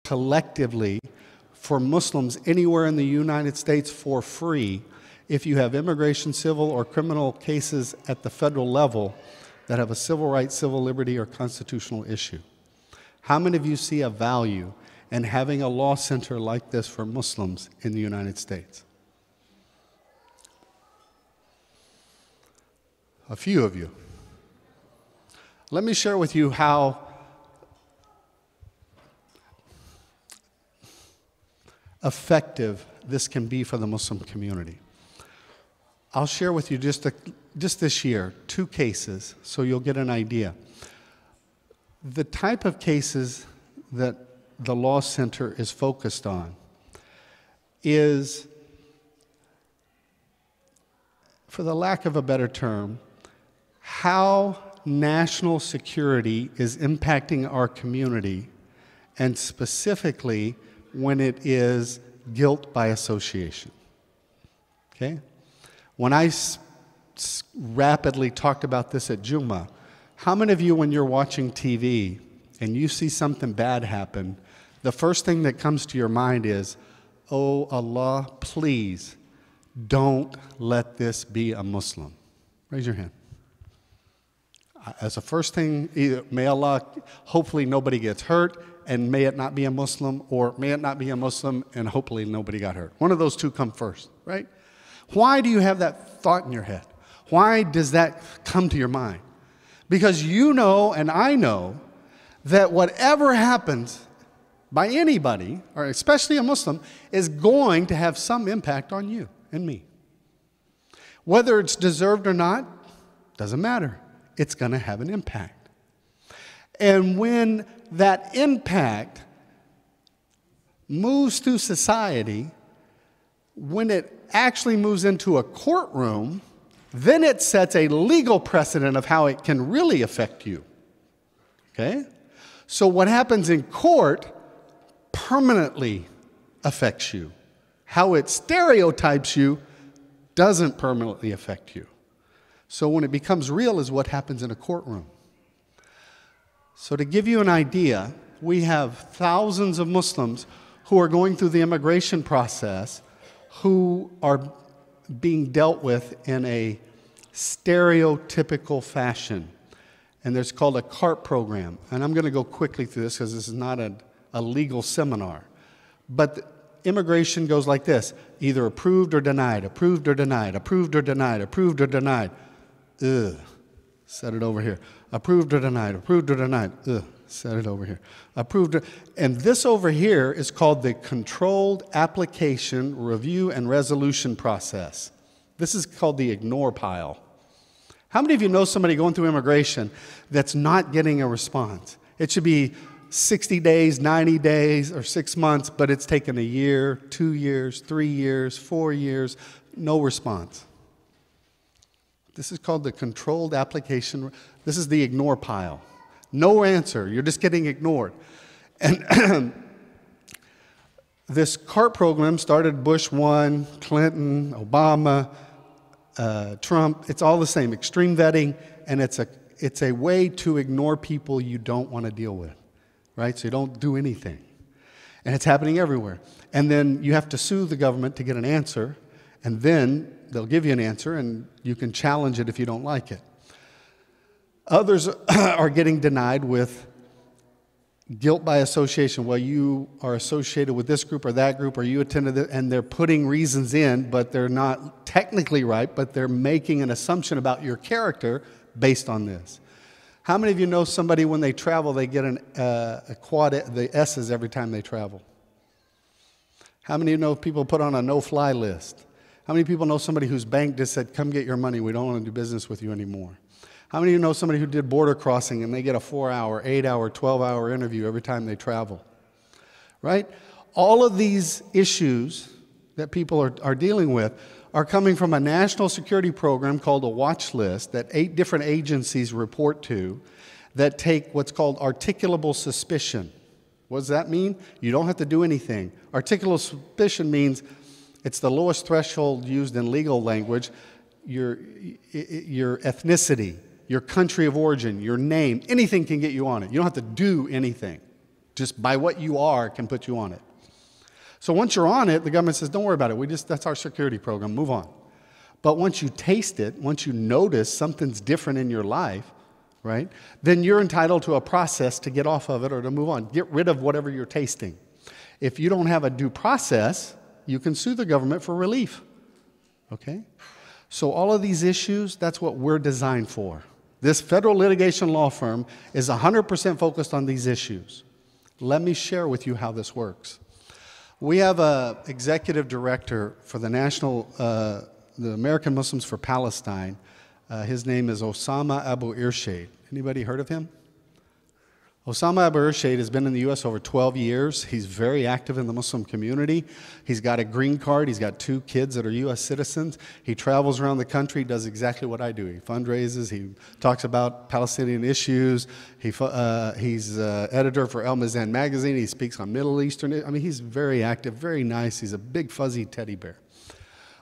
collectively for Muslims anywhere in the United States for free if you have immigration, civil, or criminal cases at the federal level that have a civil rights, civil liberty, or constitutional issue. How many of you see a value in having a law center like this for Muslims in the United States? A few of you. Let me share with you how effective this can be for the Muslim community. I'll share with you just this year 2 cases so you'll get an idea. The type of cases that the Law Center is focused on is, for the lack of a better term, how national security is impacting our community, and specifically when it is guilt by association. Okay? When I rapidly talked about this at Juma, how many of you, when you're watching TV and you see something bad happen, the first thing that comes to your mind is, oh Allah, please don't let this be a Muslim? Raise your hand. As a first thing, may Allah, hopefully nobody gets hurt, and may it not be a Muslim, or may it not be a Muslim and hopefully nobody got hurt. One of those two come first, right? Why do you have that thought in your head? Why does that come to your mind? Because you know and I know that whatever happens by anybody, or especially a Muslim, is going to have some impact on you and me. Whether it's deserved or not, doesn't matter. It's going to have an impact. And when that impact moves through society, when it actually moves into a courtroom, then it sets a legal precedent of how it can really affect you. Okay? So what happens in court permanently affects you. How it stereotypes you doesn't permanently affect you. So when it becomes real is what happens in a courtroom. So to give you an idea, we have thousands of Muslims who are going through the immigration process who are being dealt with in a stereotypical fashion. And there's called a CART program. And I'm going to go quickly through this because this is not a legal seminar. But immigration goes like this: either approved or denied, approved or denied, approved or denied, approved or denied. Ugh, set it over here. Approved or denied, approved or denied. Ugh, set it over here. Approved. And this over here is called the Controlled Application Review and Resolution Process. This is called the ignore pile. How many of you know somebody going through immigration that's not getting a response? It should be 60 days, 90 days, or 6 months, but it's taken a year, 2 years, 3 years, 4 years, no response. This is called the controlled application. This is the ignore pile. No answer. You're just getting ignored. And this CART program started Bush 1, Clinton, Obama, Trump. It's all the same. Extreme vetting, and it's a way to ignore people you don't want to deal with, right? So you don't do anything. And it's happening everywhere. And then you have to sue the government to get an answer, and then they'll give you an answer, and you can challenge it if you don't like it. Others are getting denied with guilt by association. Well, you are associated with this group or that group, or you attended it, and they're putting reasons in, but they're not technically right, but they're making an assumption about your character based on this. How many of you know somebody when they travel, they get a quad, the S's every time they travel? How many of you know people put on a no-fly list? How many people know somebody whose bank just said, come get your money, we don't want to do business with you anymore? How many of you know somebody who did border crossing and they get a 4-hour, 8-hour, 12-hour interview every time they travel? Right? All of these issues that people are dealing with are coming from a national security program called a watch list that 8 different agencies report to that take what's called articulable suspicion. What does that mean? You don't have to do anything. Articulable suspicion means it's the lowest threshold used in legal language. Your ethnicity, your country of origin, your name, anything can get you on it. You don't have to do anything, Just by what you are can put you on it. So once you're on it, the government says, don't worry about it. That's our security program. Move on. But once you taste it, once you notice something's different in your life, right, then you're entitled to a process to get off of it or to move on. Get rid of whatever you're tasting. If you don't have a due process, you can sue the government for relief. Okay? So all of these issues, that's what we're designed for. This federal litigation law firm is 100% focused on these issues. Let me share with you how this works. We have an executive director for the the American Muslims for Palestine. His name is Osama Abu Irshad. Anybody heard of him? Osama Abu Irshad has been in the U.S. over 12 years. He's very active in the Muslim community. He's got a green card. He's got 2 kids that are U.S. citizens. He travels around the country, does exactly what I do. He fundraises. He talks about Palestinian issues. He's editor for El Mizan magazine. He speaks on Middle Eastern. I mean, he's very active, very nice. He's a big fuzzy teddy bear.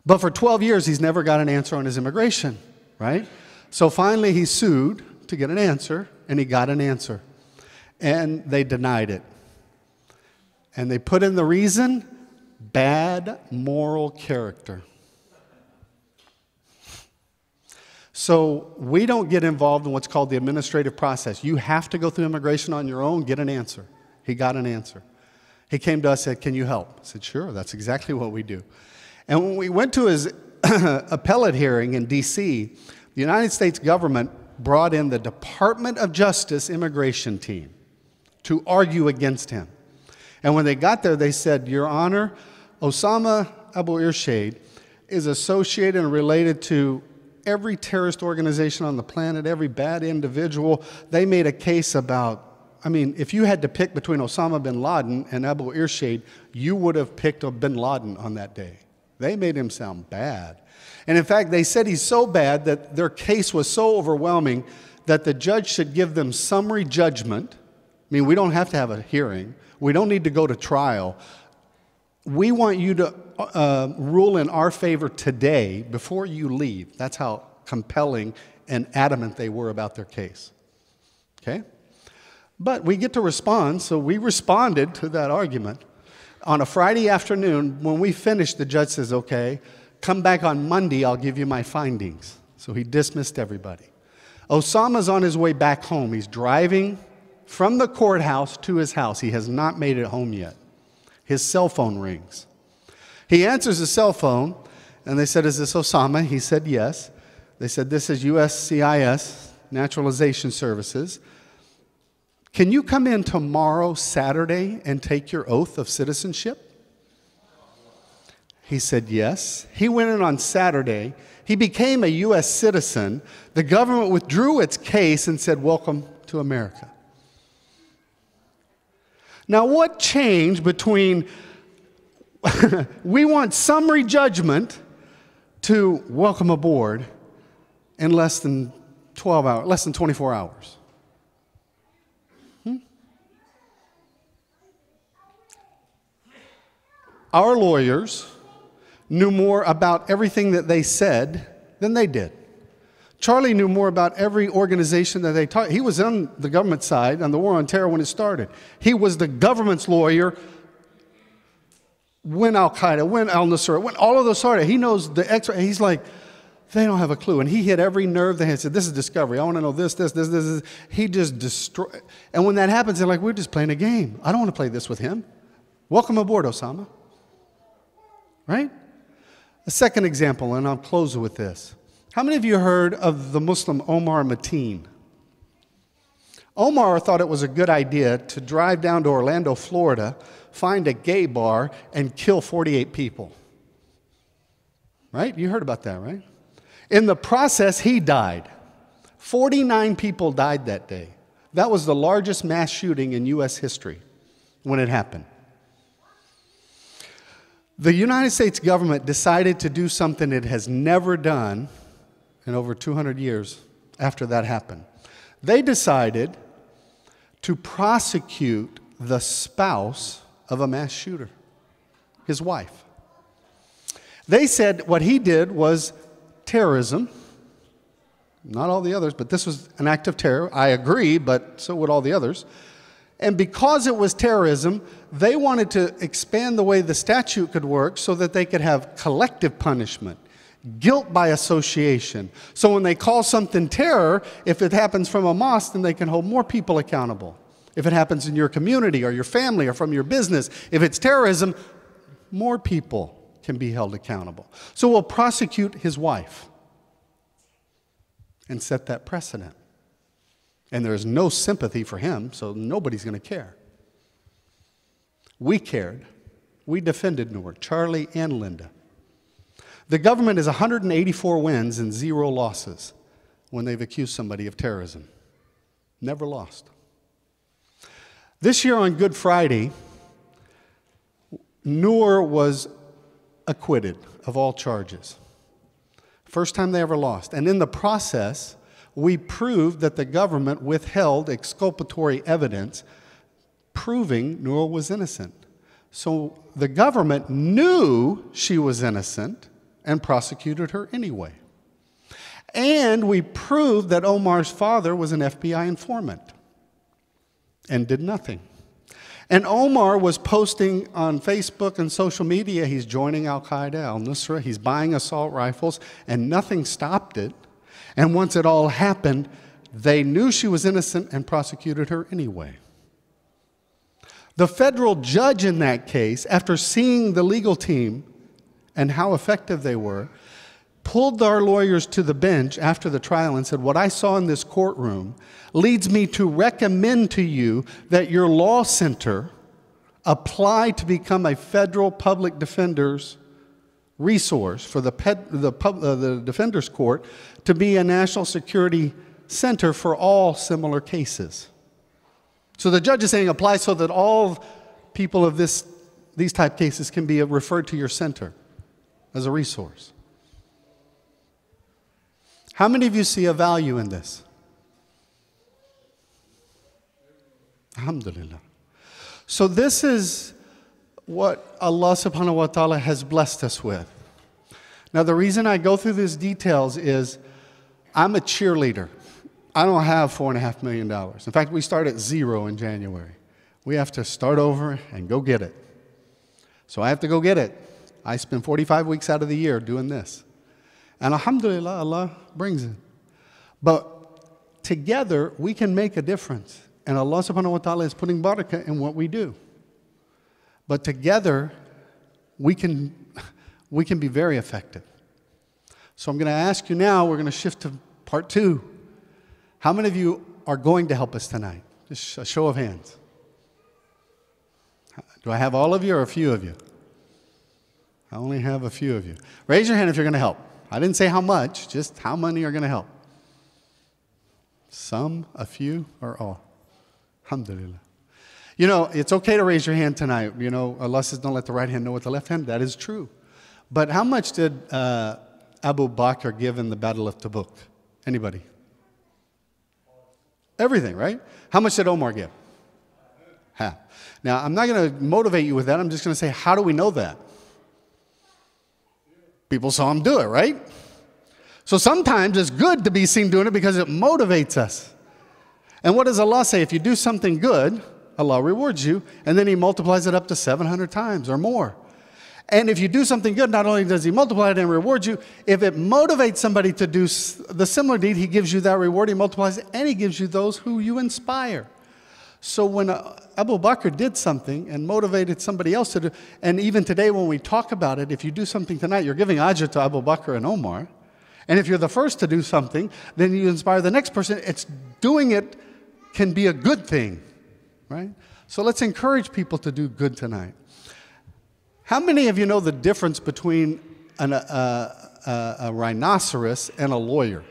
But for 12 years, he's never got an answer on his immigration, right? So finally, he sued to get an answer, and he got an answer. And they denied it. And they put in the reason, bad moral character. So we don't get involved in what's called the administrative process. You have to go through immigration on your own, get an answer. He got an answer. He came to us and said, can you help? I said, sure, that's exactly what we do. And when we went to his appellate hearing in D.C., the United States government brought in the Department of Justice immigration team to argue against him. And when they got there, they said, Your Honor, Osama Abu Irshad is associated and related to every terrorist organization on the planet, every bad individual. They made a case about, I mean, if you had to pick between Osama bin Laden and Abu Irshad, you would have picked bin Laden on that day. They made him sound bad. And in fact, they said he's so bad that their case was so overwhelming that the judge should give them summary judgment. I mean, we don't have to have a hearing. We don't need to go to trial. We want you to rule in our favor today before you leave. That's how compelling and adamant they were about their case. Okay? But we get to respond, so we responded to that argument. On a Friday afternoon, when we finished, the judge says, okay, come back on Monday, I'll give you my findings. So he dismissed everybody. Osama's on his way back home. He's driving from the courthouse to his house. He has not made it home yet. His cell phone rings. He answers the cell phone, and they said, is this Osama? He said, yes. They said, this is USCIS, Naturalization Services. Can you come in tomorrow, Saturday, and take your oath of citizenship? He said, yes. He went in on Saturday. He became a U.S. citizen. The government withdrew its case and said, welcome to America. Now, what changed between we want summary judgment to welcome aboard in less than 12 hours, less than 24 hours? Our lawyers knew more about everything that they said than they did. Charlie knew more about every organization that they taught. He was on the government side on the war on terror when it started. He was the government's lawyer when Al-Qaeda, when al-Nusra, when all of those started. He knows the extra. He's like, they don't have a clue. And he hit every nerve they had. Said, this is discovery. I want to know this. He just destroyed. And when that happens, they're like, we're just playing a game. I don't want to play this with him. Welcome aboard, Osama. Right? A second example, and I'll close with this. How many of you heard of the Muslim Omar Mateen? Omar thought it was a good idea to drive down to Orlando, Florida, find a gay bar, and kill 48 people. Right? You heard about that, right? In the process, he died. 49 people died that day. That was the largest mass shooting in U.S. history when it happened. The United States government decided to do something it has never done in over 200 years after that happened. They decided to prosecute the spouse of a mass shooter, his wife. They said what he did was terrorism. Not all the others, but this was an act of terror. I agree, but so would all the others. And because it was terrorism, they wanted to expand the way the statute could work so that they could have collective punishment, guilt by association. So when they call something terror, if it happens from a mosque, then they can hold more people accountable. If it happens in your community or your family or from your business, if it's terrorism, more people can be held accountable. So we'll prosecute his wife and set that precedent. And there's no sympathy for him, so nobody's going to care. We cared. We defended Noor, Charlie and Linda. The government is 184 wins and 0 losses when they've accused somebody of terrorism. Never lost. This year on Good Friday, Noor was acquitted of all charges. First time they ever lost. And in the process, we proved that the government withheld exculpatory evidence proving Noor was innocent. So the government knew she was innocent and prosecuted her anyway. And we proved that Omar's father was an FBI informant and did nothing. And Omar was posting on Facebook and social media, he's joining Al-Qaeda, al-Nusra, he's buying assault rifles, and nothing stopped it. And once it all happened, they knew she was innocent and prosecuted her anyway. The federal judge in that case, after seeing the legal team and how effective they were, pulled our lawyers to the bench after the trial and said, what I saw in this courtroom leads me to recommend to you that your law center apply to become a federal public defender's resource for the defender's court to be a national security center for all similar cases. So the judge is saying apply so that all people of these type cases can be referred to your center as a resource. How many of you see a value in this? Alhamdulillah. So this is what Allah subhanahu wa ta'ala has blessed us with. Now the reason I go through these details is I'm a cheerleader. I don't have $4.5 million. In fact, we start at 0 in January. We have to start over and go get it. So I have to go get it. I spend 45 weeks out of the year doing this. And alhamdulillah, Allah brings it. But together, we can make a difference. And Allah subhanahu wa ta'ala is putting barakah in what we do. But together, we can be very effective. So I'm going to ask you now, we're going to shift to part 2. How many of you are going to help us tonight? Just a show of hands. Do I have all of you or a few of you? I only have a few of you. Raise your hand if you're going to help. I didn't say how much, just how many are going to help. Some, a few, or all? Alhamdulillah. You know, it's okay to raise your hand tonight. You know, Allah says don't let the right hand know what the left hand. That is true. But how much did Abu Bakr give in the Battle of Tabuk? Anybody? Everything, right? How much did Omar give? Half. Now, I'm not going to motivate you with that. I'm just going to say, how do we know that? People saw him do it, right? So sometimes it's good to be seen doing it because it motivates us. And what does Allah say? If you do something good, Allah rewards you, and then He multiplies it up to 700 times or more. And if you do something good, not only does He multiply it and reward you, if it motivates somebody to do the similar deed, He gives you that reward, He multiplies it, and He gives you those who you inspire. So when Abu Bakr did something and motivated somebody else to do, and even today when we talk about it, if you do something tonight, you're giving ajr to Abu Bakr and Omar. And if you're the first to do something, then you inspire the next person. It's doing it can be a good thing, right? So let's encourage people to do good tonight. How many of you know the difference between a rhinoceros and a lawyer?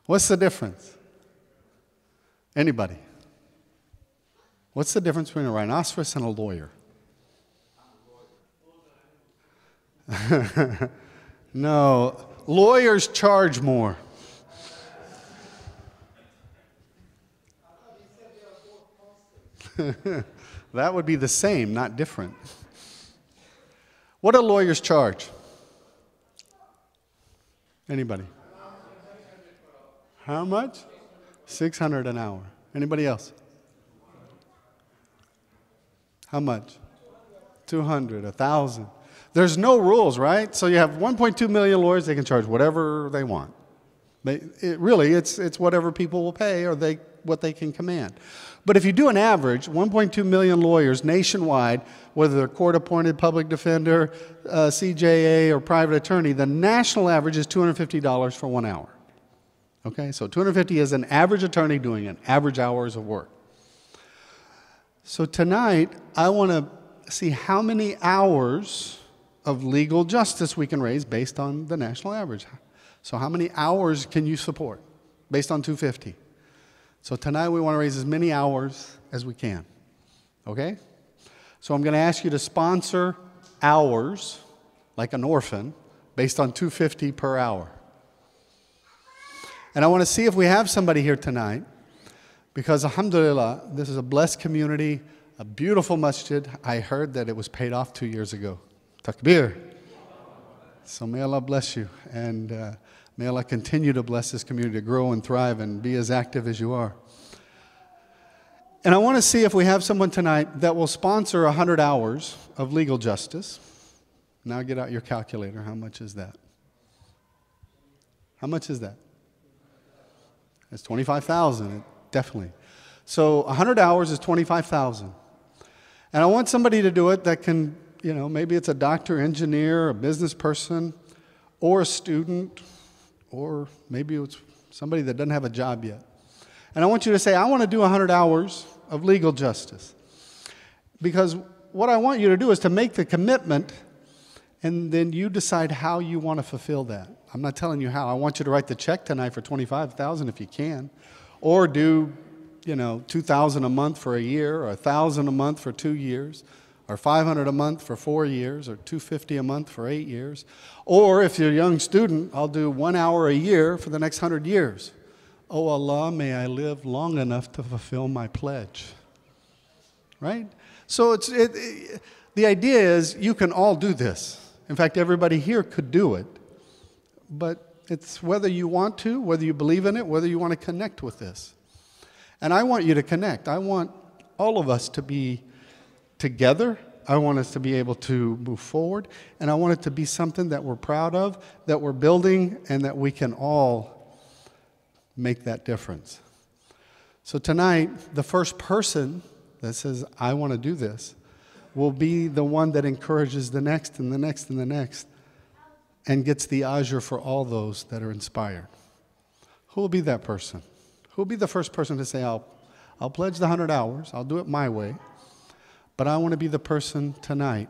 What's the difference? Anybody? What's the difference between a rhinoceros and a lawyer? No, lawyers charge more. That would be the same, not different. What do lawyers charge? Anybody? How much? $600 an hour. Anybody else? How much? 200, 1,000. There's no rules, right? So you have 1.2 million lawyers. They can charge whatever they want. It's whatever people will pay or what they can command. But if you do an average, 1.2 million lawyers nationwide, whether they're court-appointed public defender, CJA, or private attorney, the national average is $250 for 1 hour. Okay, so $250 is an average attorney doing an average hours of work. So tonight, I want to see how many hours of legal justice we can raise based on the national average. So how many hours can you support based on 250? So tonight we want to raise as many hours as we can. Okay? So I'm going to ask you to sponsor hours like an orphan based on 250 per hour. And I want to see if we have somebody here tonight because alhamdulillah, this is a blessed community, a beautiful masjid. I heard that it was paid off 2 years ago. Takbir. So may Allah bless you, and may Allah continue to bless this community to grow and thrive and be as active as you are. And I want to see if we have someone tonight that will sponsor 100 hours of legal justice. Now get out your calculator. How much is that? How much is that? It's 25,000, definitely. So 100 hours is 25,000. And I want somebody to do it that can, maybe it's a doctor, engineer, a business person, or a student, or maybe it's somebody that doesn't have a job yet. And I want you to say, I want to do 100 hours of legal justice. Because what I want you to do is to make the commitment, and then you decide how you want to fulfill that. I'm not telling you how. I want you to write the check tonight for $25,000 if you can, or do, $2,000 a month for a year, or $1,000 a month for 2 years, or $500 a month for 4 years, or $250 a month for 8 years. Or if you're a young student, I'll do 1 hour a year for the next 100 years. Oh Allah, may I live long enough to fulfill my pledge. Right? So the idea is you can all do this. In fact, everybody here could do it. But it's whether you want to, whether you believe in it, whether you want to connect with this. And I want you to connect. I want all of us to be together. I want us to be able to move forward. And I want it to be something that we're proud of, that we're building, and that we can all make that difference. So tonight, the first person that says, I want to do this, will be the one that encourages the next and the next and the next, and gets the ajr for all those that are inspired. Who will be that person? Who will be the first person to say, I'll pledge the 100 hours, I'll do it my way, but I want to be the person tonight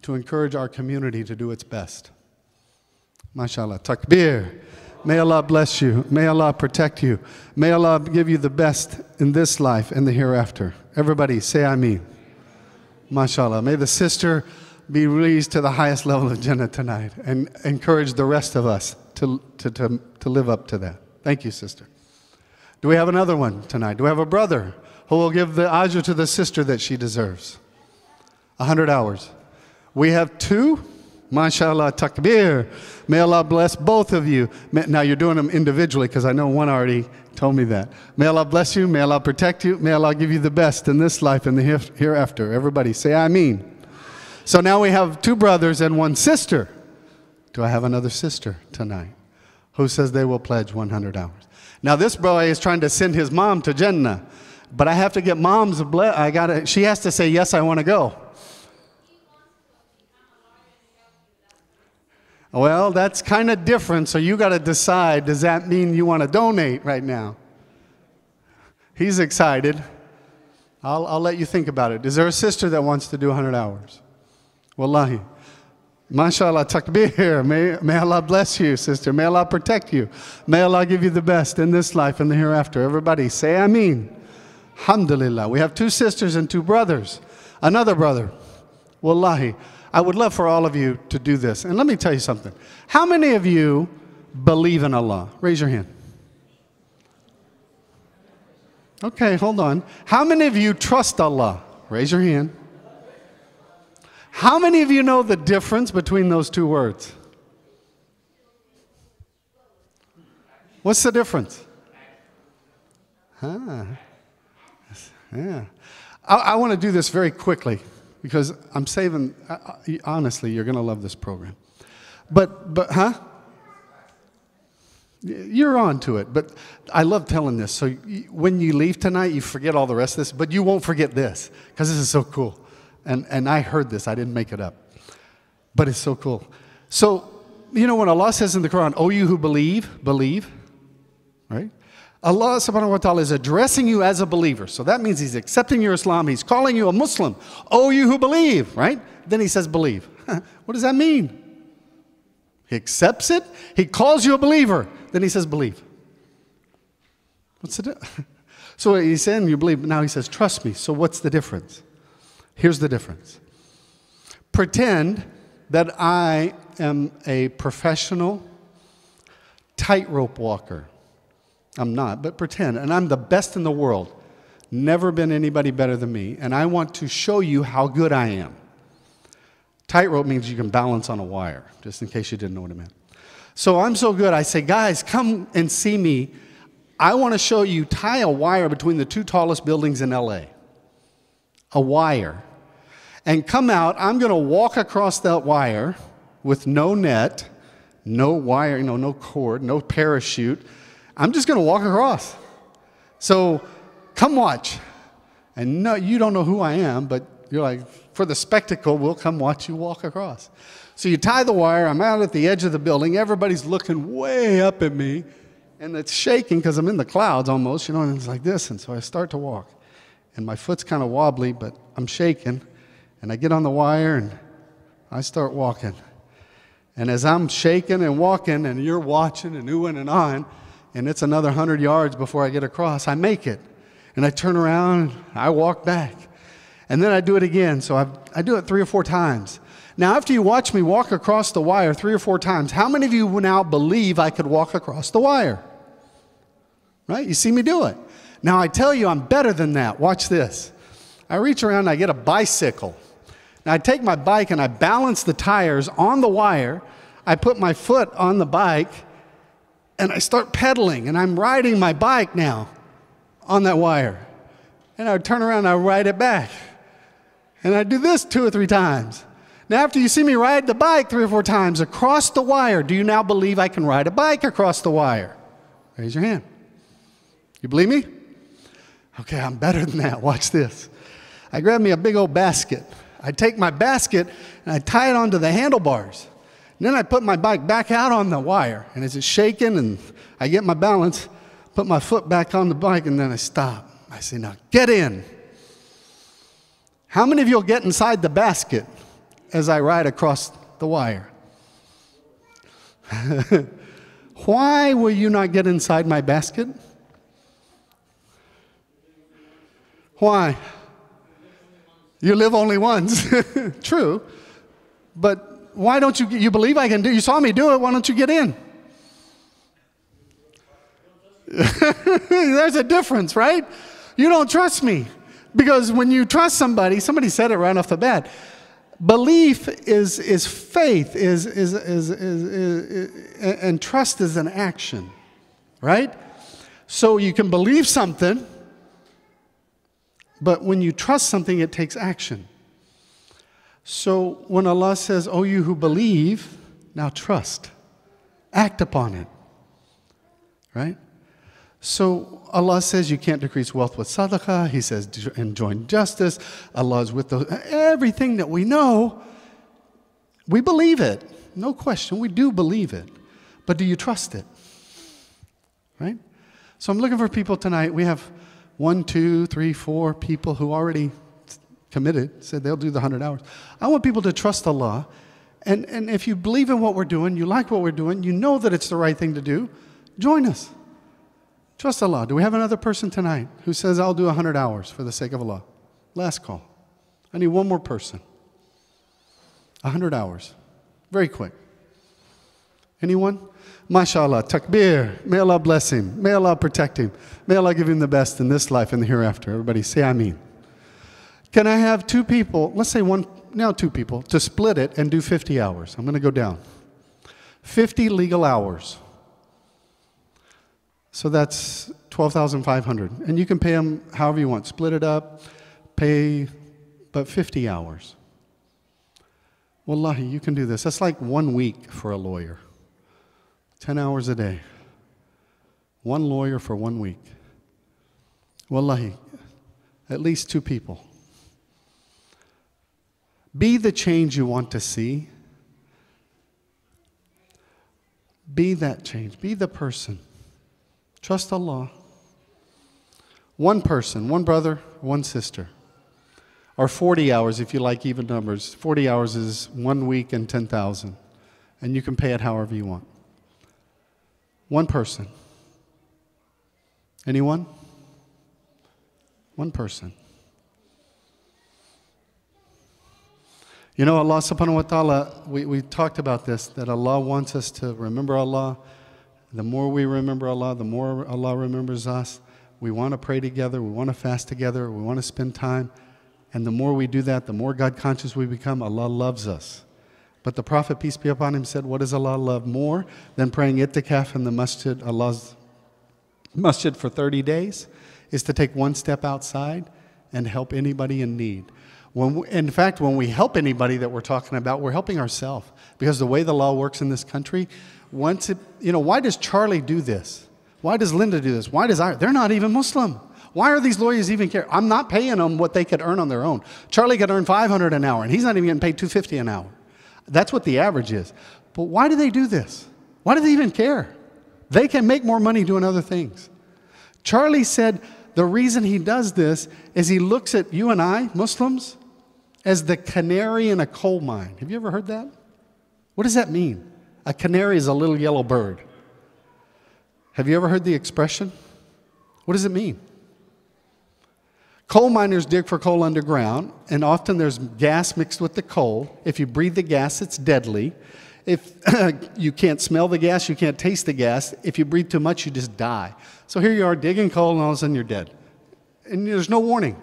to encourage our community to do its best. MashaAllah. Takbir. May Allah bless you. May Allah protect you. May Allah give you the best in this life and the hereafter. Everybody say Ameen. MashaAllah. May the sister be raised to the highest level of Jannah tonight and encourage the rest of us to live up to that. Thank you, sister. Do we have another one tonight? Do we have a brother who will give the ajr to the sister that she deserves? 100 hours. We have two. MashaAllah, takbir. May Allah bless both of you. Now you're doing them individually because I know one already told me that. May Allah bless you. May Allah protect you. May Allah give you the best in this life and the hereafter. Everybody say Ameen. So now we have two brothers and one sister. Do I have another sister tonight who says they will pledge 100 hours? Now this boy is trying to send his mom to Jannah, but I have to get mom's she has to say, yes, I want to go. Well, that's kind of different, so you got to decide, does that mean you want to donate right now? He's excited. I'll let you think about it. Is there a sister that wants to do 100 hours? Wallahi. MashaAllah, takbir. May Allah bless you, sister. May Allah protect you. May Allah give you the best in this life and the hereafter. Everybody say Ameen. Alhamdulillah. We have two sisters and two brothers. Another brother. Wallahi. I would love for all of you to do this. And let me tell you something. How many of you believe in Allah? Raise your hand. Okay, hold on. How many of you trust Allah? Raise your hand. How many of you know the difference between those two words? What's the difference? Huh. Yeah. I want to do this very quickly because I'm saving, honestly, you're going to love this program. But, huh? You're on to it. But I love telling this. So when you leave tonight, you forget all the rest of this, but you won't forget this because this is so cool. And I heard this. I didn't make it up. But it's so cool. So, you know, when Allah says in the Quran, "O you who believe," believe, right? Allah subhanahu wa ta'ala is addressing you as a believer. So that means He's accepting your Islam. He's calling you a Muslim. "O you who believe," right? Then He says believe. What does that mean? He accepts it. He calls you a believer. Then He says believe. What's the difference? So He's saying you believe. Now He says trust me. So what's the difference? Here's the difference. Pretend that I am a professional tightrope walker. I'm not, but pretend. And I'm the best in the world. Never been anybody better than me. And I want to show you how good I am. Tightrope means you can balance on a wire, just in case you didn't know what it meant. So I'm so good, I say, guys, come and see me. I want to show you, tie a wire between the 2 tallest buildings in LA. A wire. And come out, I'm going to walk across that wire with no net, no wire, no cord, no parachute. I'm just going to walk across. So come watch. And no, you don't know who I am, but you're like, for the spectacle, we'll come watch you walk across. So you tie the wire. I'm out at the edge of the building. Everybody's looking way up at me. And it's shaking because I'm in the clouds almost, and it's like this. And so I start to walk. And my foot's kind of wobbly, but I'm shaking. And I get on the wire, and I start walking. And as I'm shaking and walking, and you're watching and oohing and ahhing, and it's another 100 yards before I get across, I make it. And I turn around, and I walk back. And then I do it again. So I do it 3 or 4 times. Now, after you watch me walk across the wire 3 or 4 times, how many of you now believe I could walk across the wire? Right? You see me do it. Now, I tell you, I'm better than that. Watch this. I reach around and I get a bicycle. Now, I take my bike and I balance the tires on the wire. I put my foot on the bike and I start pedaling. And I'm riding my bike now on that wire. And I would turn around and I ride it back. And I do this 2 or 3 times. Now, after you see me ride the bike 3 or 4 times across the wire, do you now believe I can ride a bike across the wire? Raise your hand. You believe me? Okay, I'm better than that. Watch this. I grab me a big old basket. I take my basket and I tie it onto the handlebars. And then I put my bike back out on the wire. And as it's shaking and I get my balance, put my foot back on the bike, and then I stop. I say, now get in. How many of you will get inside the basket as I ride across the wire? Why will you not get inside my basket? Why? You live only once. True. But why don't you believe I can do it? You saw me do it. Why don't you get in? There's a difference, right? You don't trust me. Because when you trust somebody said it right off the bat. Belief is faith, and trust is an action, right? So you can believe something, but when you trust something, it takes action. So when Allah says, "Oh, you who believe, now trust, act upon it," right? So Allah says you can't decrease wealth with sadaqah. He says enjoin justice. Allah is with those. Everything that we know, we believe it. No question, we do believe it. But do you trust it? Right? So I'm looking for people tonight. We have 1, 2, 3, 4 people who already committed, said they'll do the 100 hours. I want people to trust Allah. And if you believe in what we're doing, you like what we're doing, you know that it's the right thing to do, join us. Trust Allah. Do we have another person tonight who says, I'll do 100 hours for the sake of Allah? Last call. I need one more person. 100 hours. Very quick. Anyone? MashaAllah. Takbir. May Allah bless him. May Allah protect him. May Allah give him the best in this life and the hereafter. Everybody say Ameen. Can I have 2 people, let's say 2 people, to split it and do 50 hours? I'm going to go down. 50 legal hours. So that's 12,500. And you can pay them however you want. Split it up, pay, but 50 hours. Wallahi, you can do this. That's like 1 week for a lawyer. 10 hours a day. One lawyer for 1 week. Wallahi, at least 2 people. Be the change you want to see. Be that change. Be the person. Trust Allah. One person, one brother, one sister. Or 40 hours if you like even numbers. 40 hours is 1 week and 10,000. And you can pay it however you want. One person. Anyone? One person. You know, Allah subhanahu wa ta'ala, we talked about this, that Allah wants us to remember Allah. The more we remember Allah, the more Allah remembers us. We want to pray together. We want to fast together. We want to spend time. And the more we do that, the more God conscious we become. Allah loves us. But the Prophet, peace be upon him, said, what does Allah love more than praying itikaf in the masjid, Allah's masjid for 30 days? Is to take one step outside and help anybody in need. In fact, when we help anybody that we're talking about, we're helping ourselves. Because the way the law works in this country, once it, why does Charlie do this? Why does Linda do this? Why does I? They're not even Muslim. Why are these lawyers even care? I'm not paying them what they could earn on their own. Charlie could earn $500 an hour, and he's not even getting paid $250 an hour. That's what the average is. But why do they do this? Why do they even care? They can make more money doing other things. Charlie said the reason he does this is he looks at you and I, Muslims, as the canary in a coal mine. Have you ever heard that? What does that mean? A canary is a little yellow bird. Have you ever heard the expression? What does it mean? Coal miners dig for coal underground, and often there's gas mixed with the coal. If you breathe the gas, it's deadly. If you can't smell the gas, you can't taste the gas. If you breathe too much, you just die. So here you are digging coal, and all of a sudden you're dead. And there's no warning.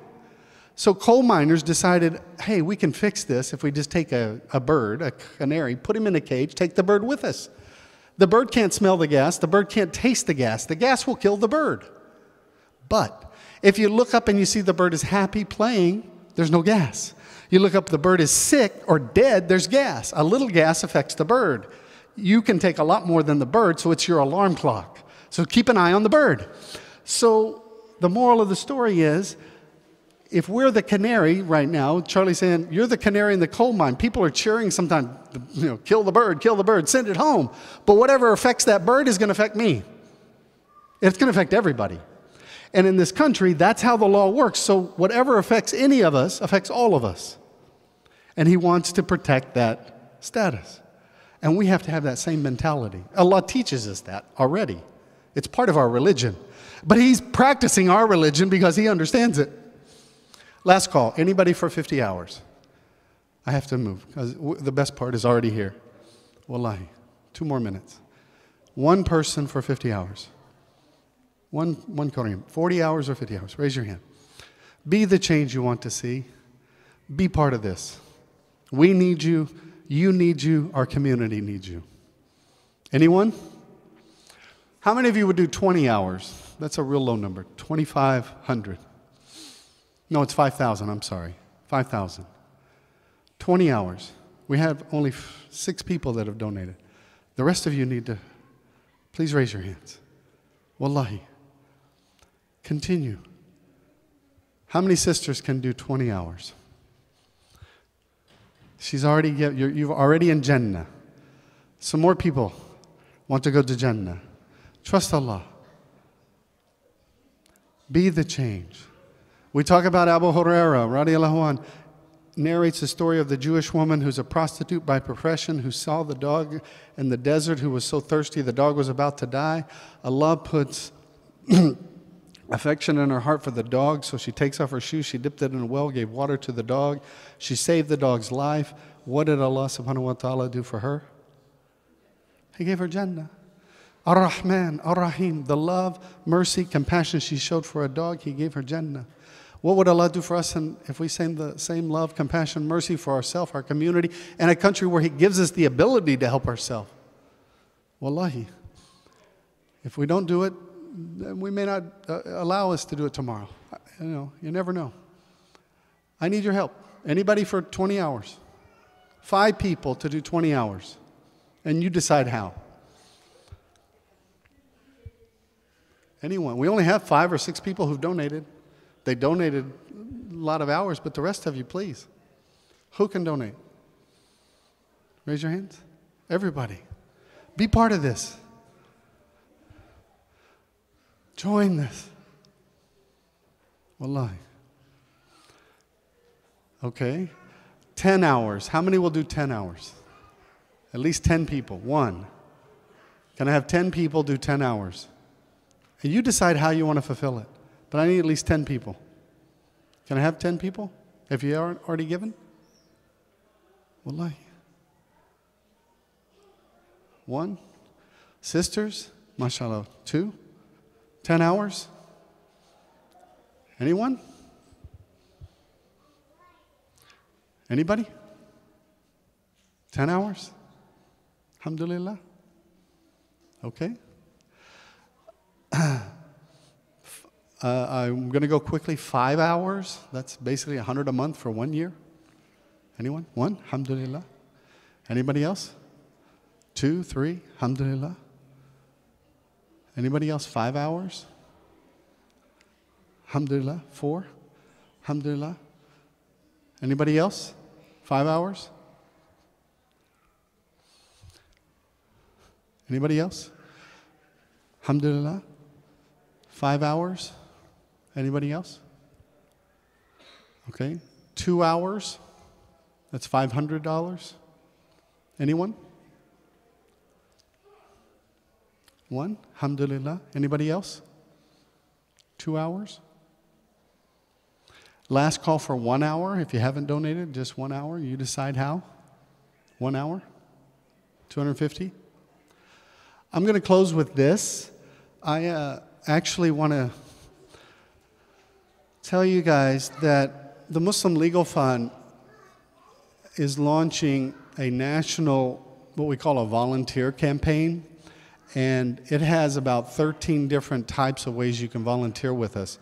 So coal miners decided, hey, we can fix this if we just take a bird, a canary, put him in a cage, take the bird with us. The bird can't smell the gas. The bird can't taste the gas. The gas will kill the bird. But if you look up and you see the bird is happy playing, there's no gas. You look up, the bird is sick or dead, there's gas. A little gas affects the bird. You can take a lot more than the bird, so it's your alarm clock. So keep an eye on the bird. So the moral of the story is, if we're the canary right now, Charlie's saying, you're the canary in the coal mine. People are cheering sometimes, kill the bird, send it home. But whatever affects that bird is going to affect me. It's going to affect everybody. And in this country, that's how the law works. So whatever affects any of us affects all of us. And he wants to protect that status. And we have to have that same mentality. Allah teaches us that already. It's part of our religion. But he's practicing our religion because he understands it. Last call. Anybody for 50 hours? I have to move because the best part is already here. Wallahi. 2 more minutes. One person for 50 hours. One Korean. 40 hours or 50 hours? Raise your hand. Be the change you want to see. Be part of this. We need you. You need you. Our community needs you. Anyone? How many of you would do 20 hours? That's a real low number. 2,500. No, it's 5,000. I'm sorry. 5,000. 20 hours. We have only 6 people that have donated. The rest of you need to, please raise your hands. Wallahi. Continue. How many sisters can do 20 hours? You're already in Jannah. Some more people want to go to Jannah. Trust Allah. Be the change. We talk about Abu Hurairah, radiallahu anh, narrates the story of the Jewish woman who's a prostitute by profession, who saw the dog in the desert, who was so thirsty the dog was about to die. Allah puts affection in her heart for the dog, so she takes off her shoes, she dipped it in a well, gave water to the dog. She saved the dog's life. What did Allah subhanahu wa ta'ala do for her? He gave her Jannah. Ar-Rahman, Ar-Rahim, the love, mercy, compassion she showed for a dog, He gave her Jannah. What would Allah do for us if we send the same love, compassion, mercy for ourselves, our community, and a country where He gives us the ability to help ourselves? Wallahi. If we don't do it, we may not allow us to do it tomorrow. You never know. I need your help. Anybody for 20 hours? 5 people to do 20 hours. And you decide how. Anyone. We only have 5 or 6 people who've donated. They donated a lot of hours, but the rest of you, please. Who can donate? Raise your hands. Everybody. Be part of this. Join this. Wallahi. Okay. 10 hours. How many will do 10 hours? At least 10 people. 1. Can I have 10 people do 10 hours? And you decide how you want to fulfill it. But I need at least 10 people. Can I have 10 people? If you aren't already given? Wallahi. 1. Sisters? MashaAllah. 2. 10 hours? Anyone? Anybody? 10 hours? Alhamdulillah. Okay. I'm going to go quickly. 5 hours. That's basically 100 a month for 1 year. Anyone? 1? Alhamdulillah. Anybody else? 2, 3? Alhamdulillah. Anybody else? 5 hours? Alhamdulillah. 4? Alhamdulillah. Anybody else? 5 hours? Anybody else? Alhamdulillah. 5 hours? Anybody else? Okay. 2 hours? That's $500. Anyone? 1? Alhamdulillah. Anybody else? 2 hours? Last call for 1 hour. If you haven't donated, just 1 hour. You decide how. 1 hour? 250? I'm going to close with this. I actually want to tell you guys that the Muslim Legal Fund is launching a national, what we call a volunteer campaign. And it has about 13 different types of ways you can volunteer with us.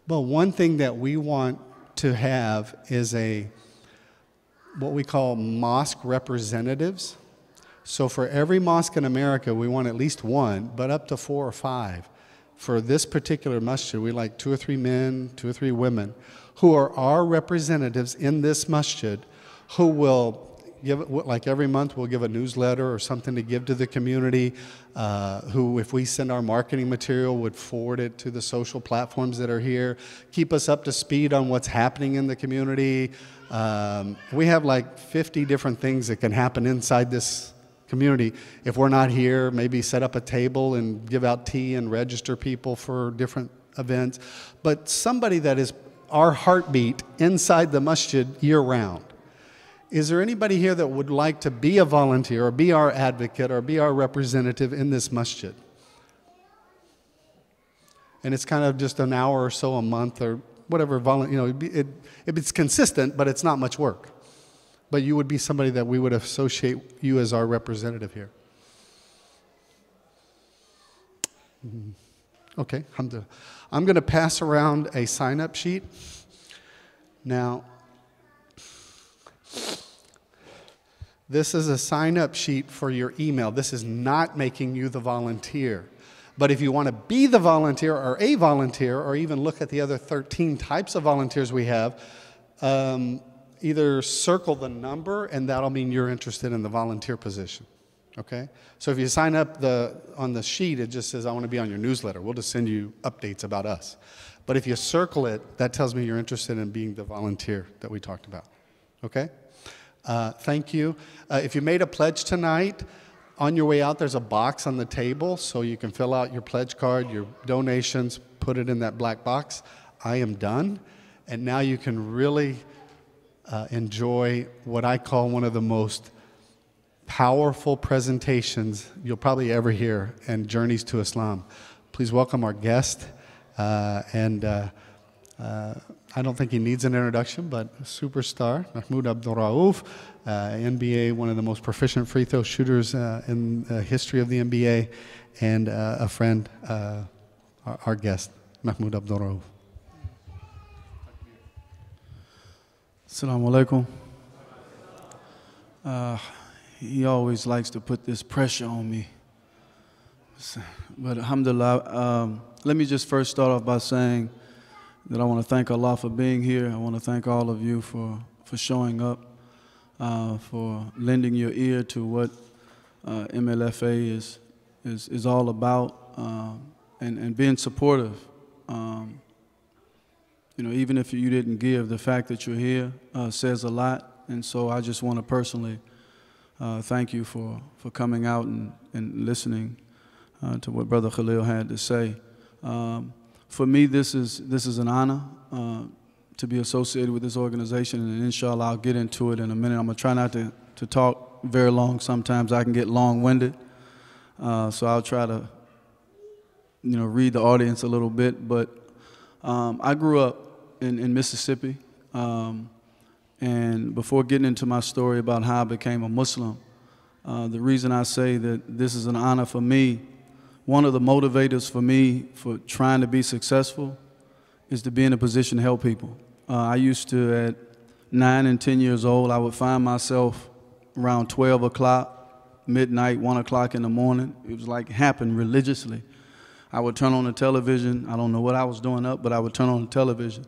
But one thing that we want to have is what we call mosque representatives. So for every mosque in America, we want at least 1, but up to 4 or 5. For this particular masjid, we like 2 or 3 men, 2 or 3 women, who are our representatives in this masjid, who will give, like every month, we'll give a newsletter or something to give to the community, who, if we send our marketing material, would forward it to the social platforms that are here, keep us up to speed on what's happening in the community. We have like 50 different things that can happen inside this community. If we're not here, maybe set up a table and give out tea and register people for different events. But somebody that is our heartbeat inside the masjid year-round. Is there anybody here that would like to be a volunteer or be our advocate or be our representative in this masjid? And it's kind of just an hour or so a month or whatever. It's consistent, but it's not much work. But you would be somebody that we would associate you as our representative here. Okay, alhamdulillah. I'm going to pass around a sign-up sheet. Now, this is a sign-up sheet for your email. This is not making you the volunteer. But if you want to be the volunteer or a volunteer, or even look at the other 13 types of volunteers we have, either circle the number, and that'll mean you're interested in the volunteer position. Okay? So if you sign up on the sheet, it just says, I want to be on your newsletter. We'll just send you updates about us. But if you circle it, that tells me you're interested in being the volunteer that we talked about. Okay? Thank you. If you made a pledge tonight, on your way out, there's a box on the table, so you can fill out your pledge card, your donations, put it in that black box. I am done. And now you can really enjoy what I call one of the most powerful presentations you'll probably ever hear in Journeys to Islam. Please welcome our guest. I don't think he needs an introduction, but a superstar, Mahmoud Abdul Rauf, NBA, one of the most proficient free throw shooters in the history of the NBA, and a friend, our guest, Mahmoud Abdul Rauf. Assalamu alaikum. He always likes to put this pressure on me. But alhamdulillah, let me just first start off by saying that I want to thank Allah for being here. I want to thank all of you for showing up, for lending your ear to what MLFA is all about, and being supportive. You know, even if you didn't give, the fact that you're here says a lot. And so I just want to personally thank you for coming out and listening to what Brother Khalil had to say. For me, this is an honor to be associated with this organization, and inshallah I'll get into it in a minute. I'm going to try not to talk very long. Sometimes I can get long-winded, so I'll try to, you know, read the audience a little bit. But I grew up in Mississippi, and before getting into my story about how I became a Muslim, the reason I say that this is an honor for me, one of the motivators for me for trying to be successful is to be in a position to help people. I used to, at 9 and 10 years old, I would find myself around 12 o'clock, midnight, 1 o'clock in the morning. It was like happened religiously. I would turn on the television. I don't know what I was doing up, but I would turn on the television.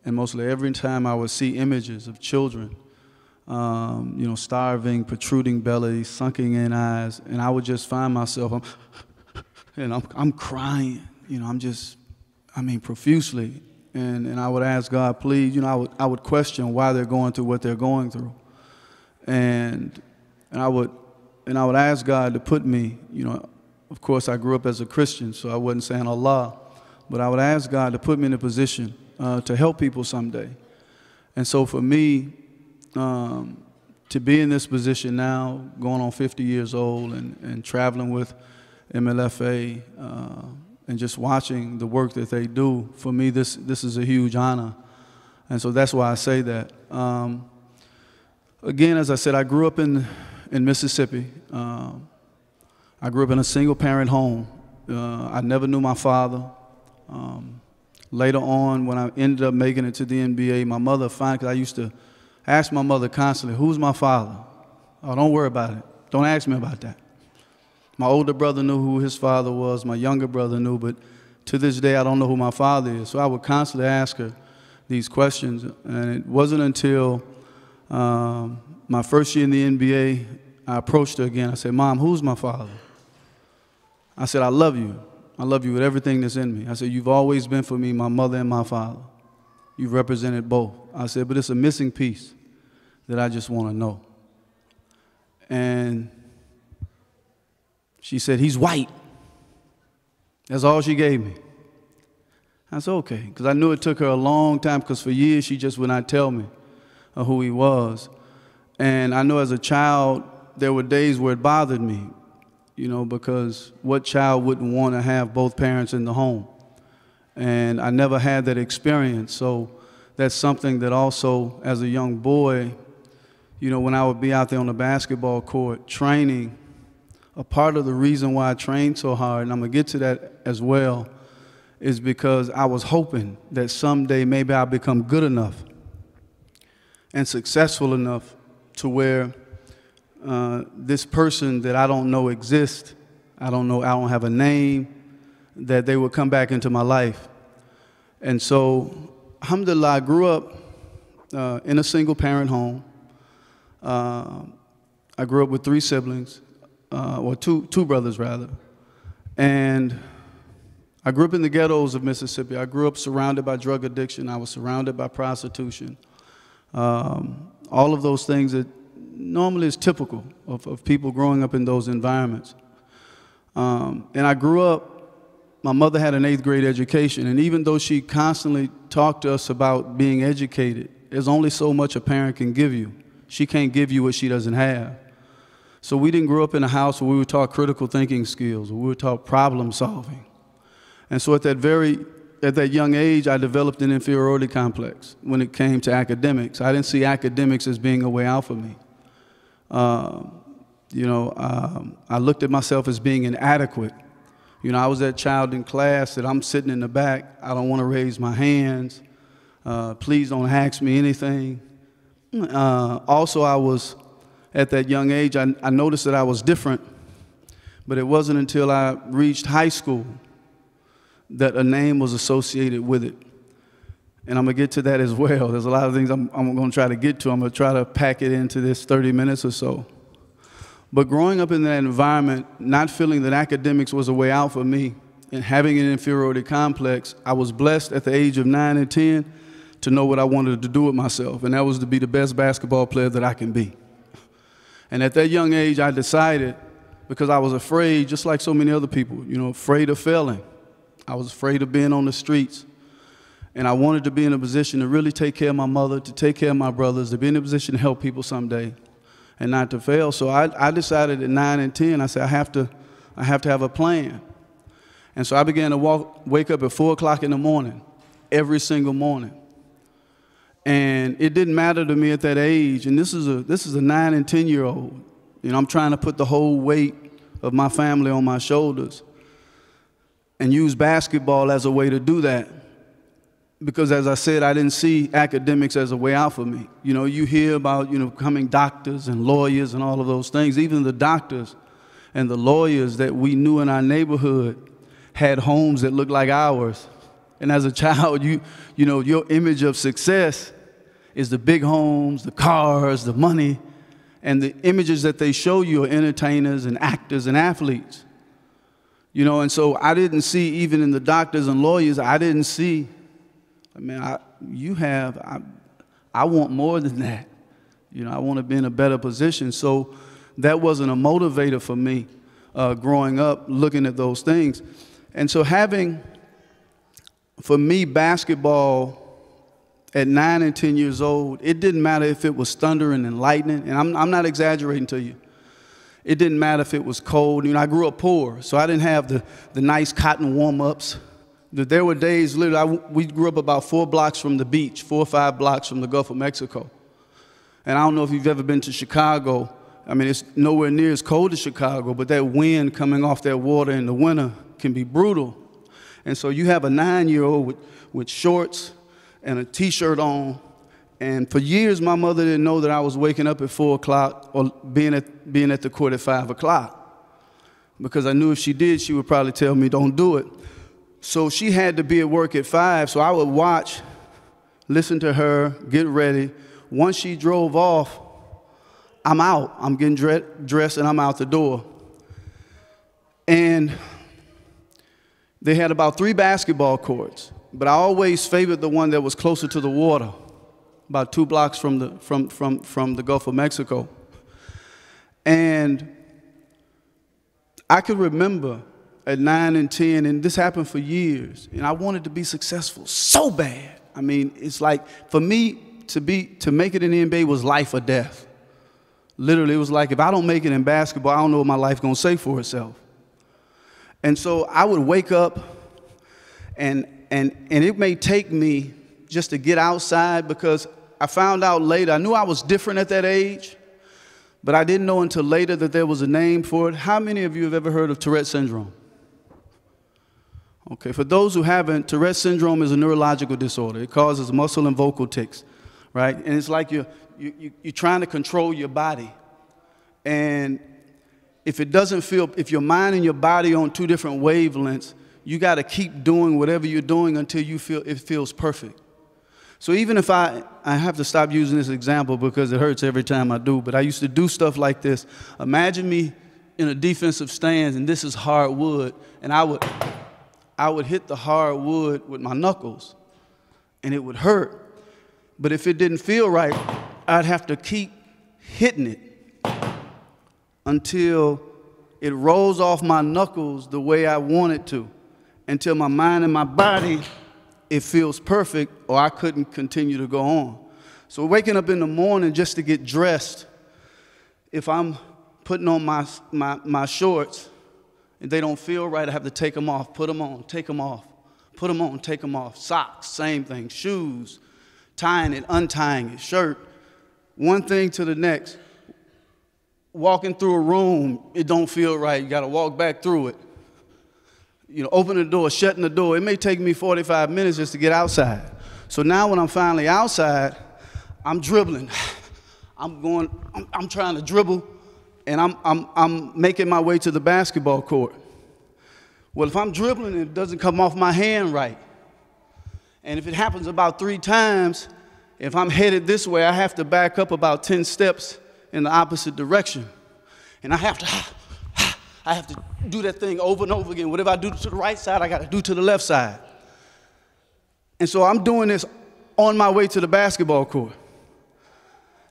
And mostly every time I would see images of children, you know, starving, protruding bellies, sunken in eyes, and I would just find myself, I'm crying, you know, profusely. And I would ask God, please, you know, I would question why they're going through what they're going through. And I would ask God to put me, you know, of course I grew up as a Christian, so I wasn't saying Allah, but I would ask God to put me in a position to help people someday. And so for me, to be in this position now, going on 50 years old and traveling with MLFA, and just watching the work that they do, for me this is a huge honor. And so that's why I say that. Again, as I said, I grew up in Mississippi. I grew up in a single parent home. I never knew my father. Later on, when I ended up making it to the NBA, my mother finally, because I used to ask my mother constantly, who's my father? Oh, don't worry about it. Don't ask me about that. My older brother knew who his father was. My younger brother knew, but to this day, I don't know who my father is. So I would constantly ask her these questions. And it wasn't until my first year in the NBA, I approached her again. I said, Mom, who's my father? I said, I love you. I love you with everything that's in me. I said, you've always been for me, my mother and my father. You've represented both. I said, but it's a missing piece that I just want to know. And she said, he's white. That's all she gave me. I said, okay, because I knew it took her a long time, because for years she just would not tell me who he was. And I know as a child, there were days where it bothered me, you know, because what child wouldn't want to have both parents in the home? And I never had that experience. So that's something that also, as a young boy, you know, when I would be out there on the basketball court training, a part of the reason why I trained so hard, and I'm going to get to that as well, is because I was hoping that someday maybe I'll become good enough and successful enough to where this person that I don't know exists, I don't have a name, that they would come back into my life. And so, alhamdulillah, I grew up in a single parent home. I grew up with 3 siblings, or two brothers rather. And I grew up in the ghettos of Mississippi. I grew up surrounded by drug addiction. I was surrounded by prostitution. All of those things that normally is typical of people growing up in those environments. And I grew up, my mother had an 8th grade education, and even though she constantly talked to us about being educated, there's only so much a parent can give you. She can't give you what she doesn't have. So we didn't grow up in a house where we were taught critical thinking skills, or we were taught problem solving. And so at that young age, I developed an inferiority complex when it came to academics. I didn't see academics as being a way out for me. I looked at myself as being inadequate You know, I was that child in class that I'm sitting in the back. I don't want to raise my hands. Please don't ask me anything. Also, I was, at that young age, I noticed that I was different. But it wasn't until I reached high school that a name was associated with it. And I'm going to get to that as well. There's a lot of things I'm going to try to get to. I'm going to try to pack it into this 30 minutes or so. But growing up in that environment, not feeling that academics was a way out for me, and having an inferiority complex, I was blessed at the age of 9 and 10 to know what I wanted to do with myself, and that was to be the best basketball player that I can be. And at that young age, I decided, because I was afraid, just like so many other people, you know, afraid of failing. I was afraid of being on the streets. And I wanted to be in a position to really take care of my mother, to take care of my brothers, to be in a position to help people someday and not to fail. So I decided at 9 and 10, I said, I have to have a plan. And so I began to wake up at 4 o'clock in the morning, every single morning. And it didn't matter to me at that age. And this is a 9 and 10-year-old. You know, I'm trying to put the whole weight of my family on my shoulders and use basketball as a way to do that. Because as I said, I didn't see academics as a way out for me. You know, you hear about, you know, becoming doctors and lawyers and all of those things. Even the doctors and the lawyers that we knew in our neighborhood had homes that looked like ours. And as a child, you know, your image of success is the big homes, the cars, the money, and the images that they show you are entertainers and actors and athletes. You know, and so I didn't see, even in the doctors and lawyers, I didn't see, I want more than that. You know, I want to be in a better position. So that wasn't a motivator for me growing up, looking at those things. And so for me, basketball at 9 and 10 years old, it didn't matter if it was thundering and lightning, and I'm not exaggerating to you. It didn't matter if it was cold. You know, I grew up poor, so I didn't have the nice cotton warm-ups. There were days, literally, we grew up about 4 blocks from the beach, 4 or 5 blocks from the Gulf of Mexico. And I don't know if you've ever been to Chicago. I mean, it's nowhere near as cold as Chicago, but that wind coming off that water in the winter can be brutal. And so you have a 9-year-old with shorts and a T-shirt on. And for years, my mother didn't know that I was waking up at 4 o'clock or being at the court at 5 o'clock. Because I knew if she did, she would probably tell me, don't do it. So she had to be at work at 5, so I would watch, listen to her, get ready. Once she drove off, I'm out. I'm getting dressed and I'm out the door. And they had about 3 basketball courts, but I always favored the one that was closer to the water, about 2 blocks from the Gulf of Mexico. And I could remember at 9 and 10, and this happened for years, and I wanted to be successful so bad. I mean, it's like, for me, to make it in the NBA was life or death. Literally, it was like, if I don't make it in basketball, I don't know what my life's gonna say for itself. And so I would wake up, and it may take me just to get outside, because I found out later, I knew I was different at that age, but I didn't know until later that there was a name for it. How many of you have ever heard of Tourette syndrome? Okay, for those who haven't, Tourette syndrome is a neurological disorder. It causes muscle and vocal tics, right? And it's like you're trying to control your body. And if your mind and your body are on 2 different wavelengths, you got to keep doing whatever you're doing until you feel it feels perfect. So even if I have to stop using this example because it hurts every time I do, but I used to do stuff like this. Imagine me in a defensive stance, and this is hardwood, and I would hit the hardwood with my knuckles, and it would hurt. But if it didn't feel right, I'd have to keep hitting it until it rolls off my knuckles the way I want it to, until my mind and my body, it feels perfect, or I couldn't continue to go on. So waking up in the morning just to get dressed, if I'm putting on my shorts and they don't feel right, I have to take them off, put them on, take them off, put them on, take them off. Socks, same thing. Shoes, tying it, untying it. Shirt, one thing to the next. Walking through a room, it don't feel right. You got to walk back through it. opening the door, shutting the door. It may take me 45 minutes just to get outside. So now when I'm finally outside, I'm dribbling. I'm trying to dribble, and I'm making my way to the basketball court. Well, if I'm dribbling and it doesn't come off my hand right, and if it happens about 3 times, if I'm headed this way, I have to back up about 10 steps in the opposite direction. And I have to do that thing over and over again. Whatever I do to the right side, I got to do to the left side. And so I'm doing this on my way to the basketball court.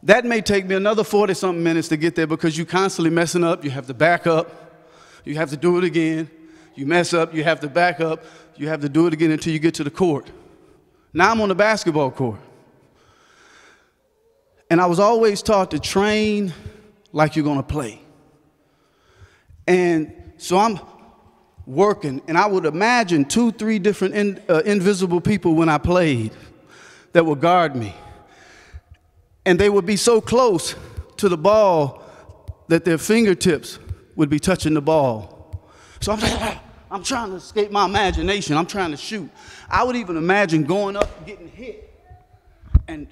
That may take me another 40-something minutes to get there because you're constantly messing up. You have to back up. You have to do it again. You mess up. You have to back up. You have to do it again until you get to the court. Now I'm on the basketball court. And I was always taught to train like you're going to play. And so I'm working, and I would imagine 2, 3 different invisible people when I played that would guard me. And they would be so close to the ball that their fingertips would be touching the ball. So I'm trying to escape my imagination. I'm trying to shoot. I would even imagine going up, getting hit, and,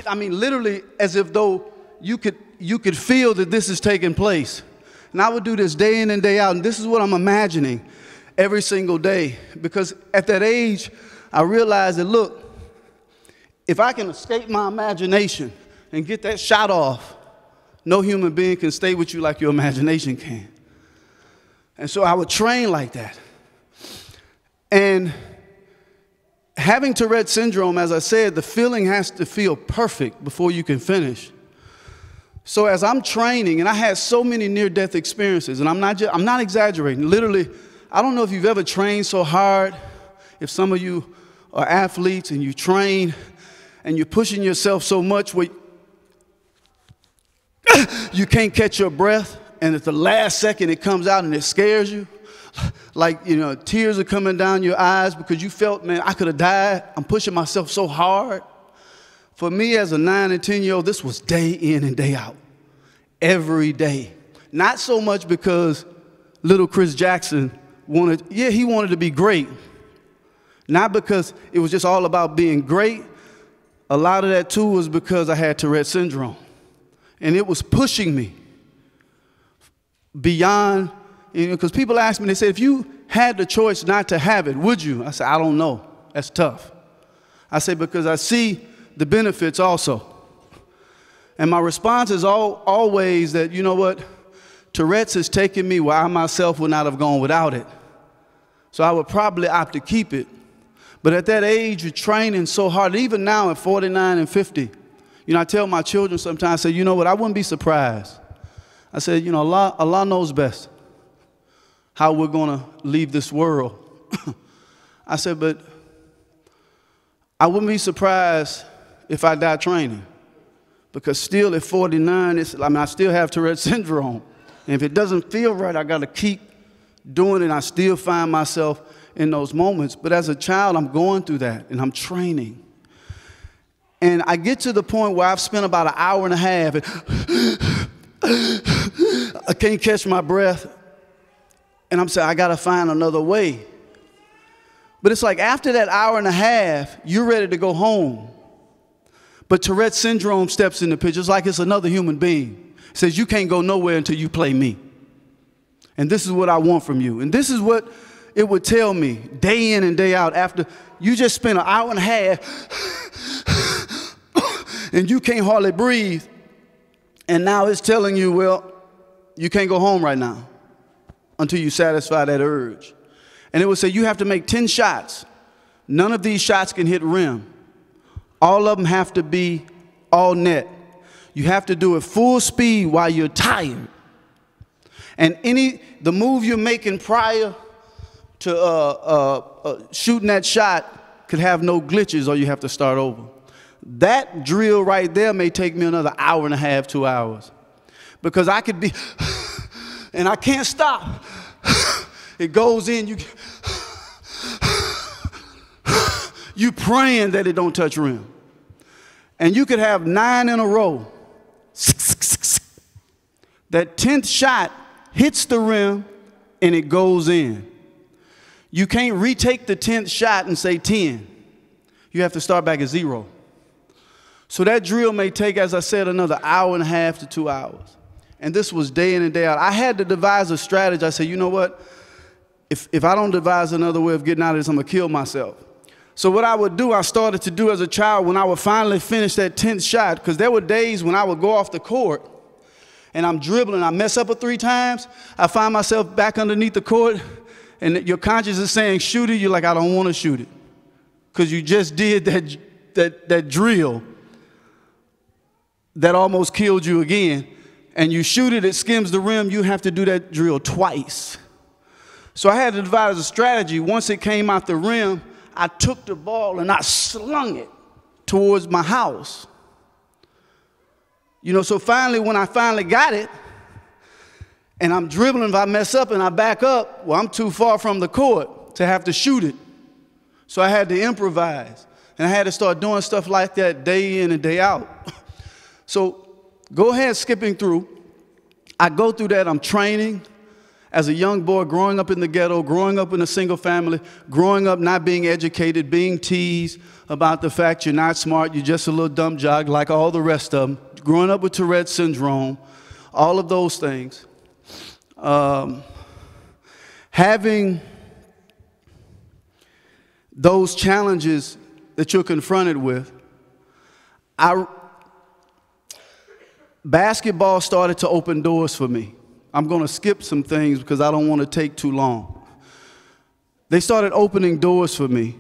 literally as if though you could feel that this is taking place. And I would do this day in and day out, and this is what I'm imagining every single day. Because at that age, I realized that, look, if I can escape my imagination and get that shot off, no human being can stay with you like your imagination can. And so I would train like that. And having Tourette syndrome, as I said, the feeling has to feel perfect before you can finish. So as I'm training, and I had so many near-death experiences, and I'm not exaggerating. Literally, I don't know if you've ever trained so hard. If some of you are athletes and you train and you're pushing yourself so much where you can't catch your breath, and at the last second it comes out and it scares you. Like, tears are coming down your eyes because you felt, man, I could have died. I'm pushing myself so hard. For me as a 9 and 10-year-old, this was day in and day out, every day. Not so much because little Chris Jackson wanted to be great. Not because it was just all about being great. A lot of that, too, was because I had Tourette syndrome. And it was pushing me beyond, because people ask me, they say, if you had the choice not to have it, would you? I said, I don't know. That's tough. I say, because I see the benefits also. And my response is always that, you know what, Tourette's has taken me where I myself would not have gone without it. So I would probably opt to keep it. But at that age, you're training so hard. Even now at 49 and 50, I tell my children sometimes, I say, you know what, I wouldn't be surprised. I said, Allah knows best how we're going to leave this world. I said, but I wouldn't be surprised if I die training. Because still at 49, I still have Tourette syndrome. And if it doesn't feel right, I got to keep doing it. I still find myself in those moments. But as a child, I'm going through that, and I'm training. And I get to the point where I've spent about an hour and a half, and I can't catch my breath. And I'm saying, I got to find another way. But it's like after that hour and a half, you're ready to go home. But Tourette syndrome steps in the picture. It's like it's another human being. It says, you can't go nowhere until you play me. And this is what I want from you. And this is what it would tell me day in and day out after you just spent an hour and a half and you can't hardly breathe. And now it's telling you, well, you can't go home right now until you satisfy that urge. And it would say you have to make 10 shots. None of these shots can hit rim. All of them have to be all net. You have to do it full speed while you're tired. And the move you're making prior to shooting that shot could have no glitches, or you have to start over. That drill right there may take me another hour and a half, 2 hours. Because I could be, and I can't stop. It goes in, you praying that it don't touch rim. And you could have 9 in a row. That 10th shot hits the rim, and it goes in. You can't retake the 10th shot and say 10. You have to start back at 0. So that drill may take, as I said, another hour and a half to 2 hours. And this was day in and day out. I had to devise a strategy. I said, you know what? If I don't devise another way of getting out of this, I'm going to kill myself. So what I would do, I started to do as a child when I would finally finish that 10th shot, because there were days when I would go off the court and I'm dribbling, I mess up 3 times, I find myself back underneath the court, and your conscience is saying, shoot it. You're like, I don't want to shoot it, because you just did that drill that almost killed you again, and you shoot it, it skims the rim, you have to do that drill twice. So I had to devise a strategy. Once it came out the rim, I took the ball and I slung it towards my house. You know, so finally, when I finally got it, and I'm dribbling, if I mess up and I back up, well, I'm too far from the court to have to shoot it. So I had to improvise, and I had to start doing stuff like that day in and day out. So go ahead, skipping through. I go through that, I'm training. As a young boy, growing up in the ghetto, growing up in a single family, growing up not being educated, being teased about the fact you're not smart, you're just a little dumb jog like all the rest of them, growing up with Tourette's syndrome, all of those things. Having those challenges that you're confronted with, basketball started to open doors for me. I'm going to skip some things because I don't want to take too long. They started opening doors for me.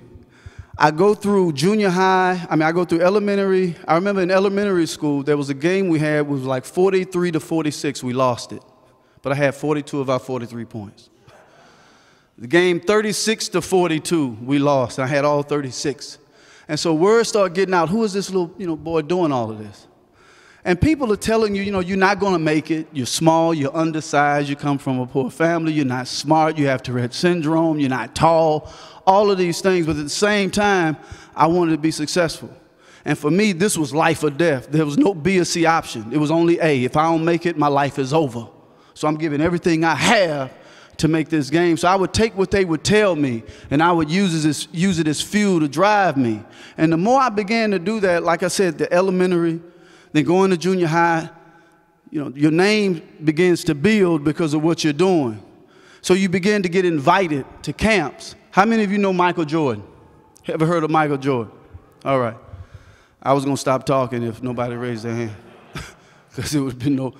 I go through junior high, I go through elementary. I remember in elementary school, there was a game we had, it was like 43 to 46. We lost it, but I had 42 of our 43 points. The game 36 to 42, we lost, and I had all 36. And so word started getting out, who is this little boy doing all of this? And people are telling you, you're not going to make it. You're small, you're undersized, you come from a poor family, you're not smart, you have Tourette's syndrome, you're not tall, all of these things. But at the same time, I wanted to be successful. And for me, this was life or death. There was no B or C option. It was only A. If I don't make it, my life is over. So I'm giving everything I have to make this game. So I would take what they would tell me, and I would use it as fuel to drive me. And the more I began to do that, like I said, the elementary, then going to junior high, your name begins to build because of what you're doing. So you begin to get invited to camps. How many of you know Michael Jordan? Ever heard of Michael Jordan? All right. I was going to stop talking if nobody raised their hand, because it would have been no.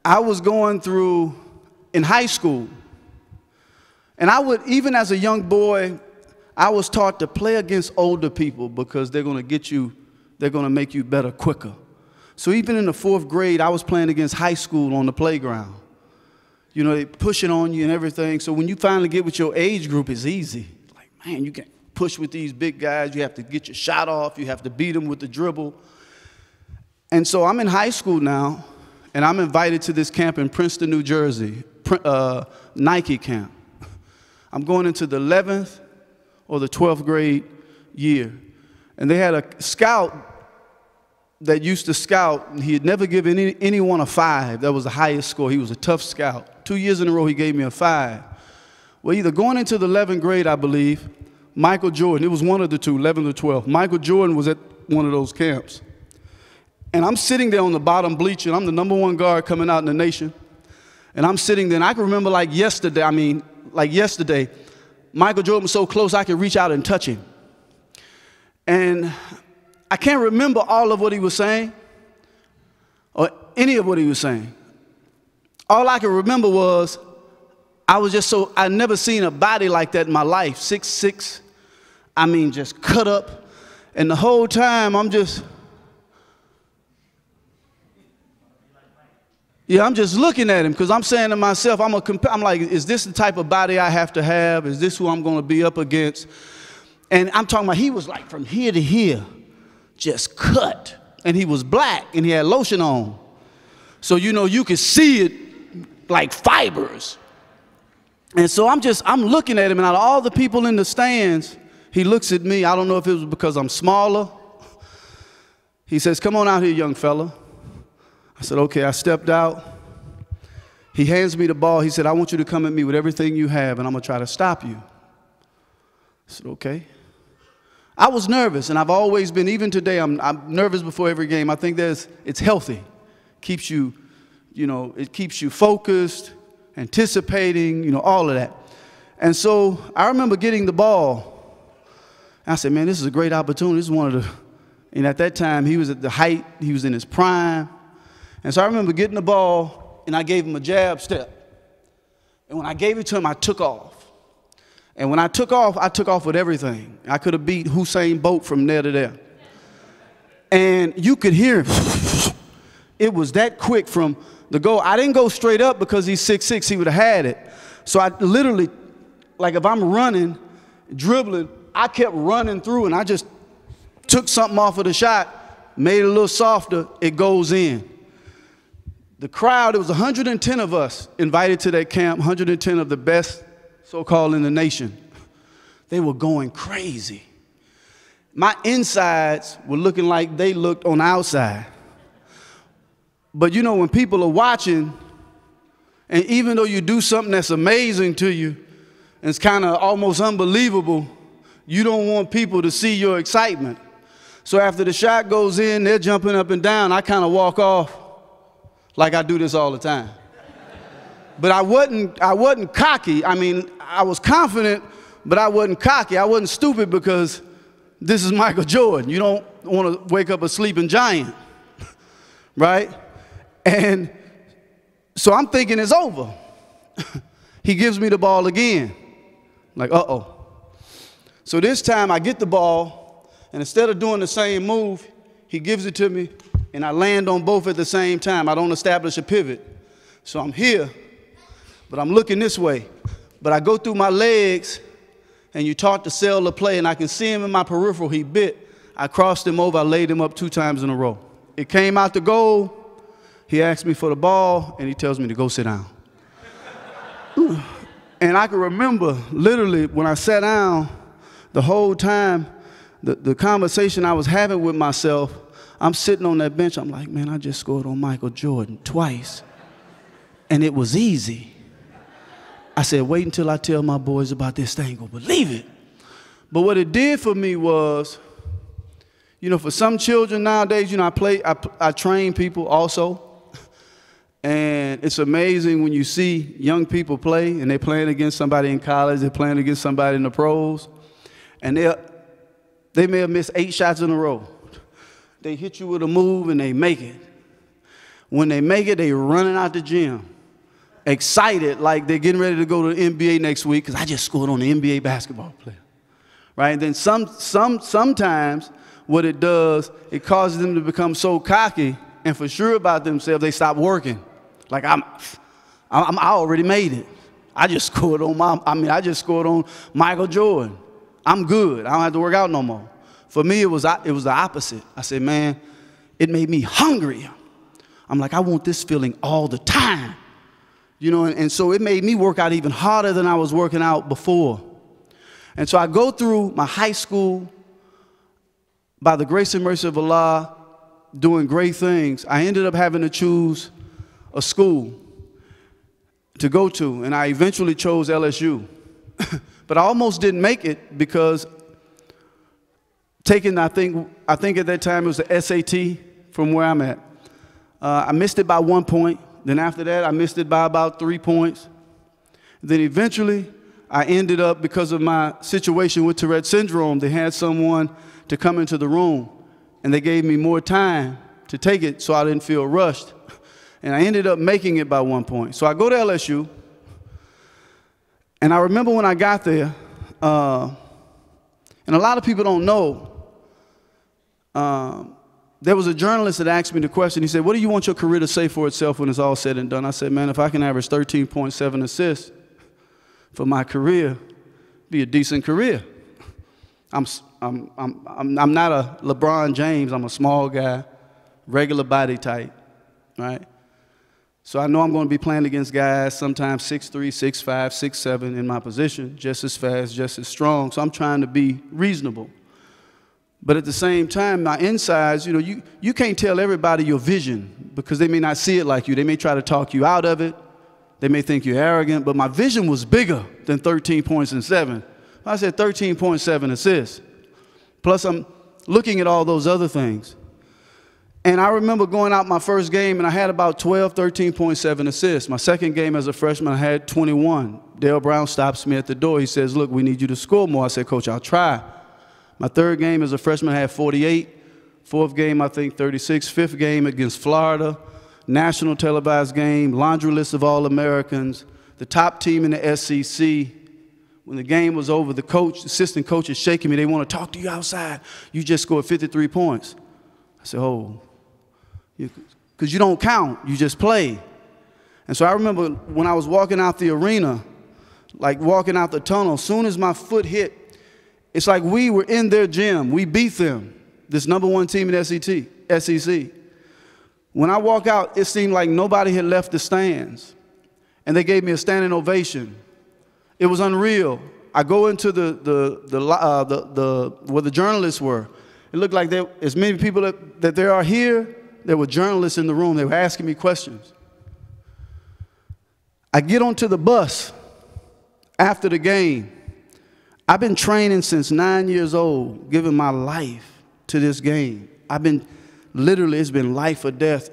I was going through in high school, and even as a young boy, I was taught to play against older people because they're going to make you better quicker. So even in the 4th grade, I was playing against high school on the playground. They pushing on you and everything. So when you finally get with your age group, it's easy. Like, man, you can push with these big guys. You have to get your shot off. You have to beat them with the dribble. And so I'm in high school now, and I'm invited to this camp in Princeton, New Jersey, Nike camp. I'm going into the 11th or the 12th grade year. And they had a scout that used to scout, and he had never given anyone a 5. That was the highest score. He was a tough scout. 2 years in a row, he gave me a 5. Well, either going into the 11th grade, I believe, Michael Jordan, it was one of the two, 11th or 12th. Michael Jordan was at one of those camps. And I'm sitting there on the bottom bleacher, and I'm the #1 guard coming out in the nation. And I'm sitting there, and I can remember like yesterday, Michael Jordan was so close I could reach out and touch him. And I can't remember all of what he was saying or any of what he was saying. All I can remember was I'd never seen a body like that in my life, 6'6", just cut up. And the whole time I'm just looking at him, because I'm saying to myself, I'm like, is this the type of body I have to have? Is this who I'm going to be up against? And I'm talking about, he was like from here to here, just cut. And he was black, and he had lotion on. So, you could see it like fibers. And so I'm looking at him, and out of all the people in the stands, he looks at me. I don't know if it was because I'm smaller. He says, come on out here, young fella. I said, okay. I stepped out. He hands me the ball. He said, I want you to come at me with everything you have, and I'm going to try to stop you. I said, okay. I was nervous, and I've always been, even today, I'm nervous before every game. I think it's healthy. Keeps you, it keeps you focused, anticipating, all of that. And so I remember getting the ball. I said, man, this is a great opportunity. This is one of the, and at that time, he was at the height. He was in his prime. And so I remember getting the ball, and I gave him a jab step. And when I gave it to him, I took off. And when I took off with everything. I could have beat Usain Bolt from there to there. And you could hear him. It was that quick from the goal. I didn't go straight up because he's 6'6", he would have had it. So I literally, like if I'm running, dribbling, I kept running through and I just took something off of the shot, made it a little softer, it goes in. The crowd, it was 110 of us invited to that camp, 110 of the best so-called in the nation. They were going crazy. My insides were looking like they looked on the outside. But when people are watching, and even though you do something that's amazing to you, and it's kind of almost unbelievable, you don't want people to see your excitement. So after the shot goes in, they're jumping up and down. I kind of walk off like I do this all the time. But I wasn't cocky. I mean, I was confident, but I wasn't cocky. I wasn't stupid because this is Michael Jordan. You don't want to wake up a sleeping giant, right? And so I'm thinking it's over. He gives me the ball again. Like, uh-oh. So this time I get the ball, and instead of doing the same move, he gives it to me, and I land on both at the same time. I don't establish a pivot. So I'm here, but I'm looking this way. But I go through my legs, and you taught to sell the play, and I can see him in my peripheral. He bit. I crossed him over. I laid him up 2 times in a row. It came out the goal. He asked me for the ball, and he tells me to go sit down. And I can remember, literally, when I sat down, the whole time, the conversation I was having with myself, I'm sitting on that bench. I'm like, man, I just scored on Michael Jordan twice, and it was easy. I said, wait until I tell my boys about this thing. Go believe it. But what it did for me was, for some children nowadays, I train people also. And it's amazing when you see young people play, and they're playing against somebody in college, they're playing against somebody in the pros, and they may have missed 8 shots in a row. They hit you with a move, and they make it. When they make it, they're running out the gym, excited like they're getting ready to go to the NBA next week because I just scored on the NBA basketball player, right? And then sometimes what it does, it causes them to become so cocky and for sure about themselves, they stop working. Like I already made it. I just scored on Michael Jordan. I'm good. I don't have to work out no more. For me, it was the opposite. I said, man, it made me hungry. I'm like, I want this feeling all the time. And so it made me work out even harder than I was working out before. And so I go through my high school, by the grace and mercy of Allah, doing great things. I ended up having to choose a school to go to, and I eventually chose LSU. But I almost didn't make it because I think at that time it was the SAT from where I'm at. I missed it by 1 point. Then after that, I missed it by about 3 points. Then eventually, I ended up, because of my situation with Tourette syndrome, they had someone to come into the room, and they gave me more time to take it so I didn't feel rushed. And I ended up making it by 1 point. So I go to LSU, and I remember when I got there, and a lot of people don't know, there was a journalist that asked me the question. He said, what do you want your career to say for itself when it's all said and done? I said, man, if I can average 13.7 assists for my career, it'd be a decent career. I'm not a LeBron James. I'm a small guy, regular body type, right? So I know I'm going to be playing against guys sometimes 6'3", 6'5", 6'7" in my position, just as fast, just as strong. So I'm trying to be reasonable. But at the same time, my insides, you can't tell everybody your vision because they may not see it like you. They may try to talk you out of it. They may think you're arrogant, but my vision was bigger than 13 points and 7. I said 13.7 assists. Plus, I'm looking at all those other things. And I remember going out my first game, and I had about 13.7 assists. My second game as a freshman, I had 21. Dale Brown stops me at the door. He says, look, we need you to score more. I said, Coach, I'll try. My third game as a freshman, I had 48. Fourth game, I think 36. Fifth game against Florida. National televised game. Laundry list of All-Americans. The top team in the SEC. When the game was over, the assistant coach is shaking me. They want to talk to you outside. You just scored 53 points. I said, oh. Because you don't count, you just play. And so I remember when I was walking out the arena, like walking out the tunnel, as soon as my foot hit, it's like we were in their gym. We beat them, this #1 team in SEC. When I walk out, it seemed like nobody had left the stands. And they gave me a standing ovation. It was unreal. I go into where the journalists were. It looked like there, as many people that there are here, there were journalists in the room. They were asking me questions. I get onto the bus after the game. I've been training since 9 years old, giving my life to this game. I've been, literally, it's been life or death.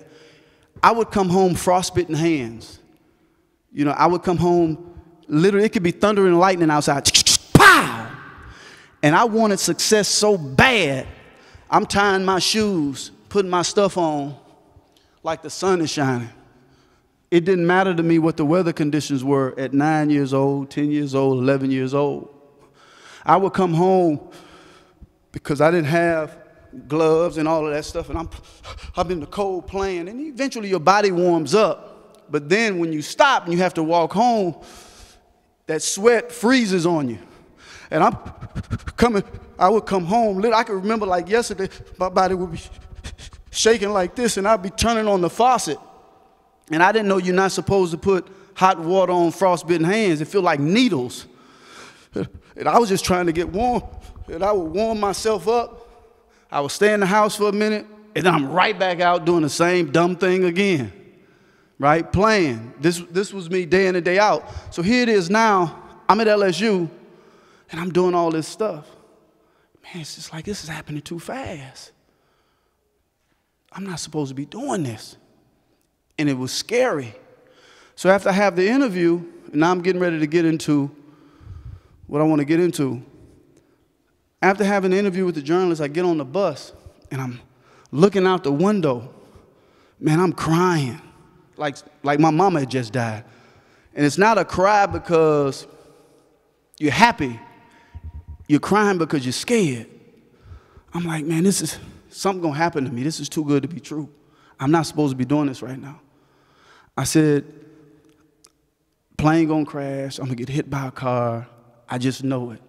I would come home frostbitten hands. You know, I would come home, literally, it could be thunder and lightning outside. Pow! And I wanted success so bad, I'm tying my shoes, putting my stuff on like the sun is shining. It didn't matter to me what the weather conditions were at 9 years old, 10 years old, 11 years old. I would come home because I didn't have gloves and all of that stuff, and I'm in the cold playing, and eventually your body warms up. But then when you stop and you have to walk home, that sweat freezes on you. And I would come home, I can remember like yesterday, my body would be shaking like this, and I'd be turning on the faucet. And I didn't know you're not supposed to put hot water on frostbitten hands. It felt like needles. And I was just trying to get warm, and I would warm myself up. I would stay in the house for a minute, and then I'm right back out doing the same dumb thing again, right? Playing. This was me day in and day out. So here it is now. I'm at LSU, and I'm doing all this stuff. Man, it's just like this is happening too fast. I'm not supposed to be doing this. And it was scary. So after I have the interview, and now I'm getting ready to get into what I want to get into. After having the interview with the journalist, I get on the bus, and I'm looking out the window. Man, I'm crying like my mama had just died. And it's not a cry because you're happy. You're crying because you're scared. I'm like, man, this is something going to happen to me. This is too good to be true. I'm not supposed to be doing this right now. I said, plane going to crash. I'm going to get hit by a car. I just know it.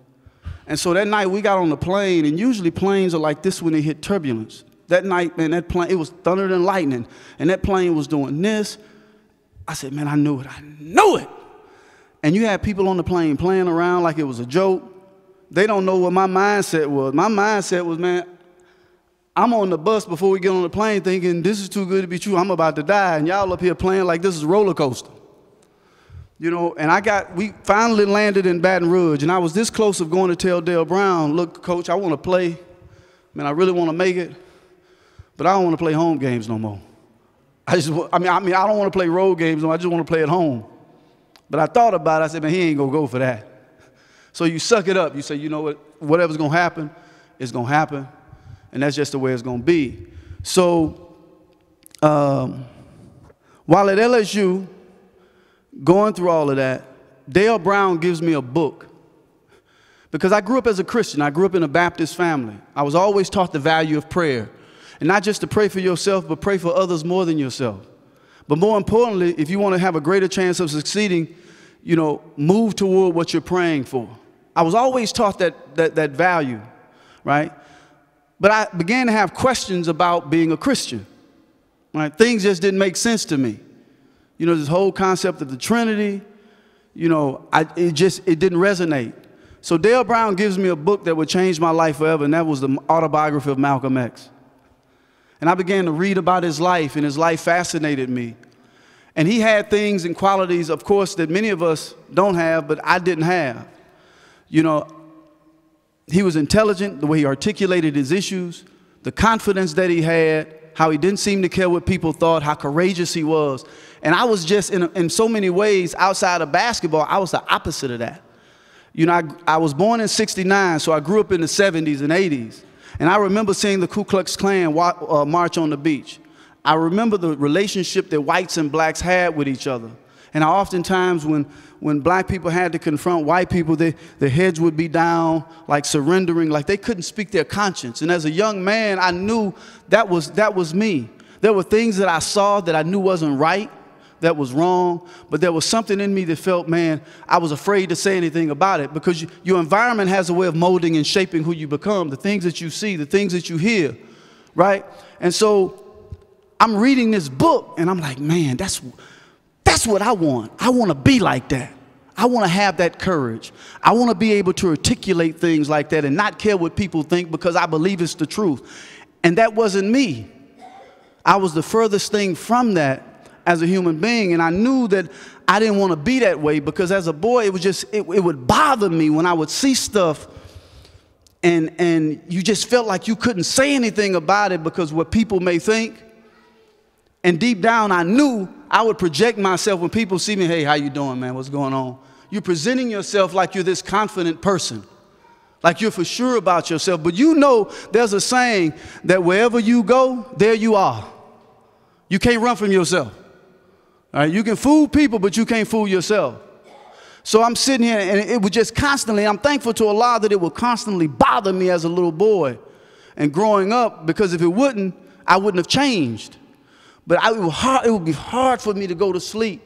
And so that night we got on the plane, and usually planes are like this when they hit turbulence. That night, man, that plane, it was thunder and lightning, and that plane was doing this. I said, man, I knew it. I knew it. And you had people on the plane playing around like it was a joke. They don't know what my mindset was. My mindset was, man, I'm on the bus before we get on the plane thinking this is too good to be true. I'm about to die, and y'all up here playing like this is a roller coaster. You know, and we finally landed in Baton Rouge, and I was this close of going to tell Dale Brown, look, Coach, I want to play. Man, I really want to make it, but I don't want to play home games no more. I don't want to play road games no more. I just want to play at home. But I thought about it. I said, man, he ain't going to go for that. So you suck it up. You say, you know what, whatever's going to happen, it's going to happen. And that's just the way it's going to be. So while at LSU, going through all of that, Dale Brown gives me a book. Because I grew up as a Christian. I grew up in a Baptist family. I was always taught the value of prayer. And not just to pray for yourself, but pray for others more than yourself. But more importantly, if you want to have a greater chance of succeeding, you know, move toward what you're praying for. I was always taught that value, right? But I began to have questions about being a Christian, right? Things just didn't make sense to me. You know, this whole concept of the Trinity, you know, it didn't resonate. So Dale Brown gives me a book that would change my life forever, and that was the autobiography of Malcolm X. And I began to read about his life, and his life fascinated me. And he had things and qualities, of course, that many of us don't have, but I didn't have. You know, he was intelligent, the way he articulated his issues, the confidence that he had, how he didn't seem to care what people thought, how courageous he was. And I was just, in so many ways, outside of basketball, I was the opposite of that. You know, I was born in '69, so I grew up in the '70s and '80s. And I remember seeing the Ku Klux Klan march on the beach. I remember the relationship that whites and blacks had with each other. And oftentimes when black people had to confront white people, their heads would be down, like surrendering, like they couldn't speak their conscience. And as a young man, I knew that was me. There were things that I saw that I knew wasn't right, that was wrong, but there was something in me that felt, man, I was afraid to say anything about it, because your environment has a way of molding and shaping who you become, the things that you see, the things that you hear, right? And so I'm reading this book, and I'm like, man, that's what I want. I want to be like that. I want to have that courage. I want to be able to articulate things like that and not care what people think, because I believe it's the truth. And that wasn't me. I was the furthest thing from that as a human being, and I knew that I didn't want to be that way, because as a boy, it would bother me when I would see stuff and you just felt like you couldn't say anything about it because what people may think. And deep down, I knew I would project myself when people see me, hey, how you doing, man? What's going on? You're presenting yourself like you're this confident person, like you're for sure about yourself. But you know there's a saying that wherever you go, there you are. You can't run from yourself. All right? You can fool people, but you can't fool yourself. So I'm sitting here, and it would just constantly, I'm thankful to Allah that it would constantly bother me as a little boy and growing up, because if it wouldn't, I wouldn't have changed. But it would be hard for me to go to sleep.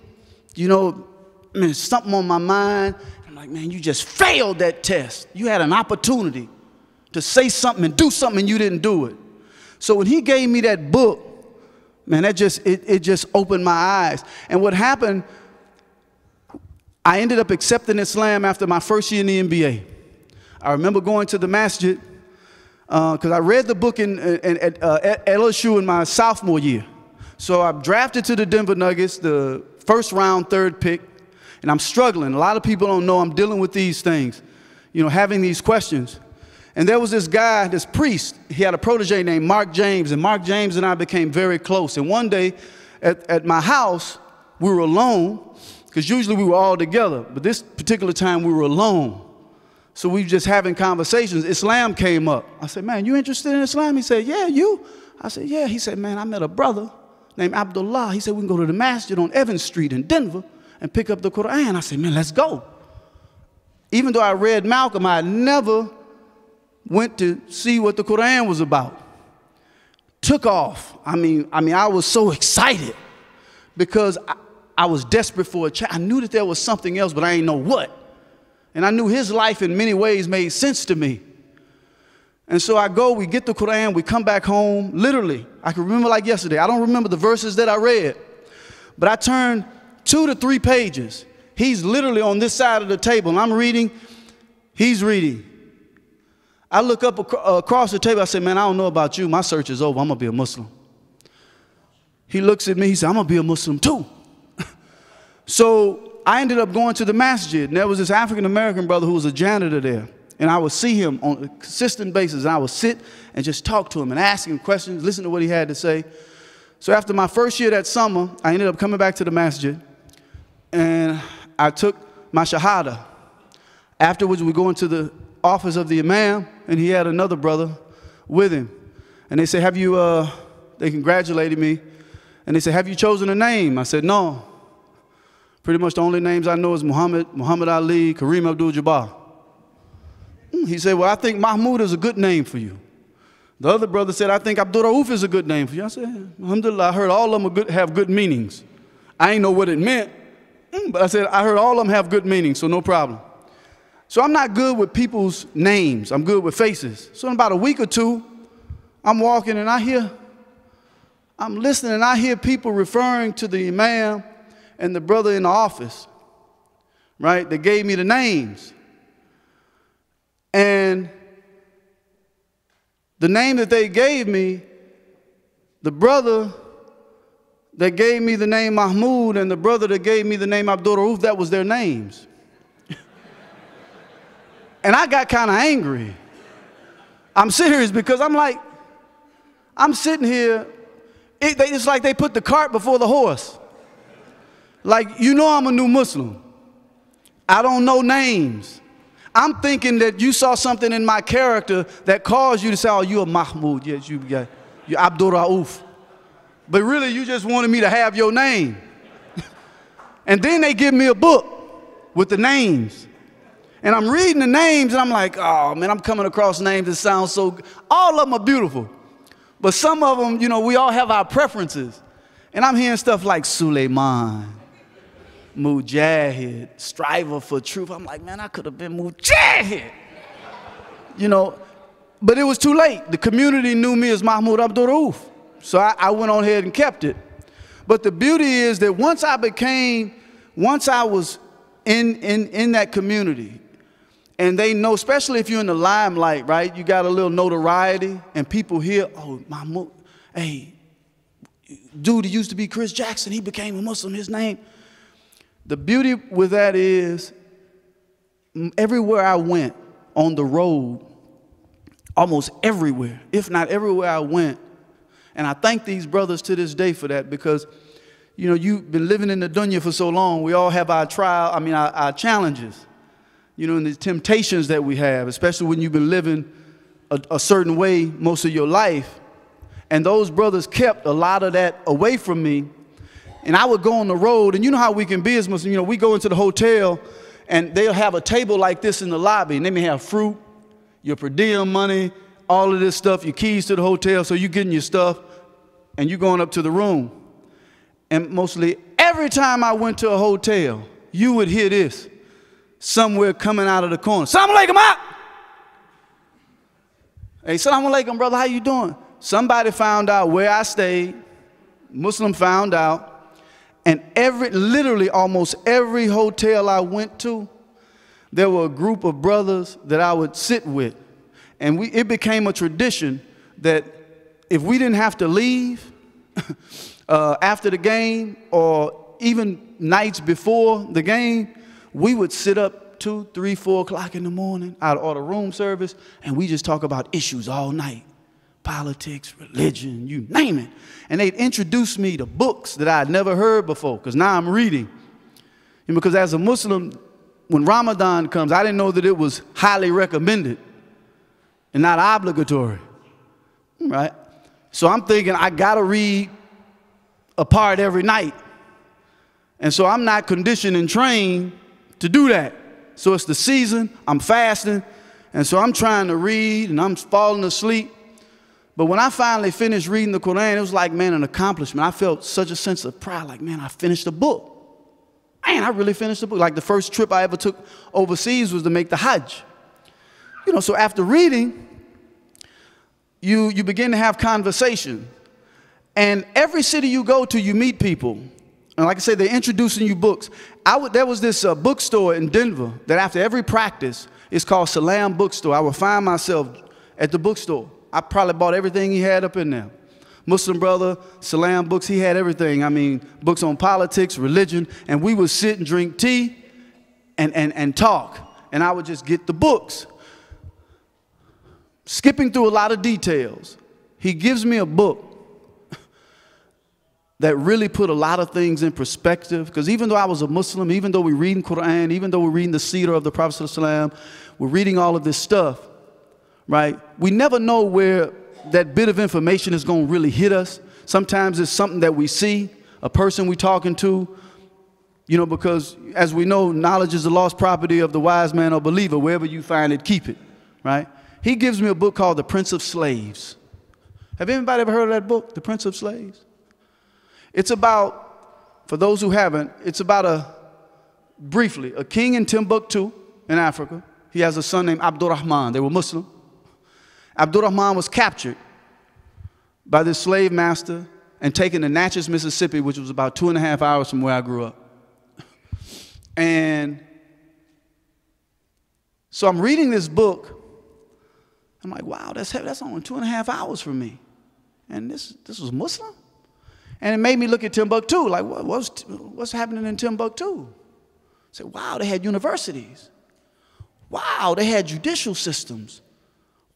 You know, I mean, something on my mind. I'm like, man, you just failed that test. You had an opportunity to say something and do something, and you didn't do it. So when he gave me that book, man, it just opened my eyes. And what happened, I ended up accepting Islam after my first year in the NBA. I remember going to the masjid because I read the book at LSU in my sophomore year. So I'm drafted to the Denver Nuggets, the first round, third pick, and I'm struggling. A lot of people don't know I'm dealing with these things, you know, having these questions. And there was this guy, this priest, he had a protege named Mark James, and Mark James and I became very close. And one day at my house, we were alone, because usually we were all together, but this particular time we were alone. So we were just having conversations. Islam came up. I said, man, you interested in Islam? He said, yeah, you? I said, yeah. He said, man, I met a brother named Abdullah. He said, we can go to the masjid on Evans Street in Denver and pick up the Quran. I said, man, let's go. Even though I read Malcolm, I never went to see what the Quran was about. Took off. I mean, I was so excited because I was desperate for a child. I knew that there was something else, but I didn't know what. And I knew his life in many ways made sense to me. And so I go, we get the Quran, we come back home, literally. I can remember like yesterday. I don't remember the verses that I read, but I turned 2 to 3 pages. He's literally on this side of the table, and I'm reading, he's reading. I look up across the table, I say, man, I don't know about you. My search is over. I'm going to be a Muslim. He looks at me, he said, I'm going to be a Muslim too. So I ended up going to the masjid, and there was this African-American brother who was a janitor there. And I would see him on a consistent basis, and I would sit and just talk to him and ask him questions, listen to what he had to say. So after my first year that summer, I ended up coming back to the masjid, and I took my shahada. Afterwards, we go into the office of the imam, and he had another brother with him. And they said, they congratulated me, and they said, have you chosen a name? I said, no. Pretty much the only names I know is Muhammad Ali, Kareem Abdul-Jabbar. He said, well, I think Mahmoud is a good name for you. The other brother said, I think Abdul Rauf is a good name for you. I said, alhamdulillah, I heard all of them have good meanings. I ain't know what it meant, but I said, I heard all of them have good meanings, so no problem. So I'm not good with people's names. I'm good with faces. So in about a week or two, I'm walking and I'm listening and I hear people referring to the imam and the brother in the office, right? They gave me the names. And the name that they gave me, the brother that gave me the name Mahmoud and the brother that gave me the name Abdul Rauf, that was their names. And I got kind of angry. I'm serious, because I'm sitting here, it's like they put the cart before the horse. Like, you know I'm a new Muslim. I don't know names. I'm thinking that you saw something in my character that caused you to say, oh, you're a Mahmoud. Yes, you're Abdul Rauf. But really, you just wanted me to have your name. And then they give me a book with the names. And I'm reading the names, and I'm like, oh, man, I'm coming across names that sound so good. All of them are beautiful. But some of them, you know, we all have our preferences. And I'm hearing stuff like Suleiman, Mujahid, striver for truth. I'm like, man, I could have been Mujahid. You know, but it was too late. The community knew me as Mahmoud Abdul Rauf. So I went on ahead and kept it. But the beauty is that once I was in that community, and they know, especially if you're in the limelight, right? You got a little notoriety, and people hear, oh, Mahmoud, hey, dude, he used to be Chris Jackson. He became a Muslim, his name. The beauty with that is, everywhere I went on the road, almost everywhere, if not everywhere I went, and I thank these brothers to this day for that, because, you know, you've been living in the dunya for so long. We all have our our challenges, you know, and the temptations that we have, especially when you've been living a certain way most of your life. And those brothers kept a lot of that away from me. And I would go on the road, and you know how we can be as Muslims. You know, we go into the hotel, and they'll have a table like this in the lobby, and they may have fruit, your per diem money, all of this stuff, your keys to the hotel, so you're getting your stuff, and you're going up to the room. And mostly every time I went to a hotel, you would hear this somewhere coming out of the corner. Assalamu alaikum, ah! Hey, assalamu alaikum, brother, how you doing? Somebody found out where I stayed, Muslim found out, and literally almost every hotel I went to, there were a group of brothers that I would sit with. And it became a tradition that if we didn't have to leave after the game, or even nights before the game, we would sit up 2, 3, 4 o'clock in the morning, I'd order room service, and we just talk about issues all night. Politics, religion, you name it. And they'd introduce me to books that I'd never heard before, because now I'm reading. And because as a Muslim, when Ramadan comes, I didn't know that it was highly recommended and not obligatory, right? So I'm thinking I gotta read a part every night. And so I'm not conditioned and trained to do that. So it's the season, I'm fasting, and so I'm trying to read, and I'm falling asleep. But when I finally finished reading the Quran, it was like, man, an accomplishment. I felt such a sense of pride, like, man, I finished a book. Man, I really finished the book. Like the first trip I ever took overseas was to make the Hajj. You know, so after reading, you begin to have conversation. And every city you go to, you meet people. And like I say, they're introducing you books. There was this bookstore in Denver that after every practice, it's called Salam Bookstore. I would find myself at the bookstore. I probably bought everything he had up in there. Muslim brother, Salam books, he had everything. I mean, books on politics, religion, and we would sit and drink tea and talk. And I would just get the books. Skipping through a lot of details, he gives me a book that really put a lot of things in perspective. Because even though I was a Muslim, even though we're reading Quran, even though we're reading the Seerah of the Prophet ﷺ, we're reading all of this stuff, right? We never know where that bit of information is going to really hit us. Sometimes it's something that we see, a person we're talking to, you know, because as we know, knowledge is the lost property of the wise man or believer. Wherever you find it, keep it, right? He gives me a book called The Prince of Slaves. Have anybody ever heard of that book, The Prince of Slaves? It's about, for those who haven't, it's about briefly, a king in Timbuktu in Africa. He has a son named Abdurrahman. They were Muslim. Abdurrahman was captured by this slave master and taken to Natchez, Mississippi, which was about 2.5 hours from where I grew up. And so I'm reading this book. I'm like, wow, that's heavy. That's only 2.5 hours from me. And this was Muslim? And it made me look at Timbuktu, like, what's happening in Timbuktu? I said, wow, they had universities. Wow, they had judicial systems.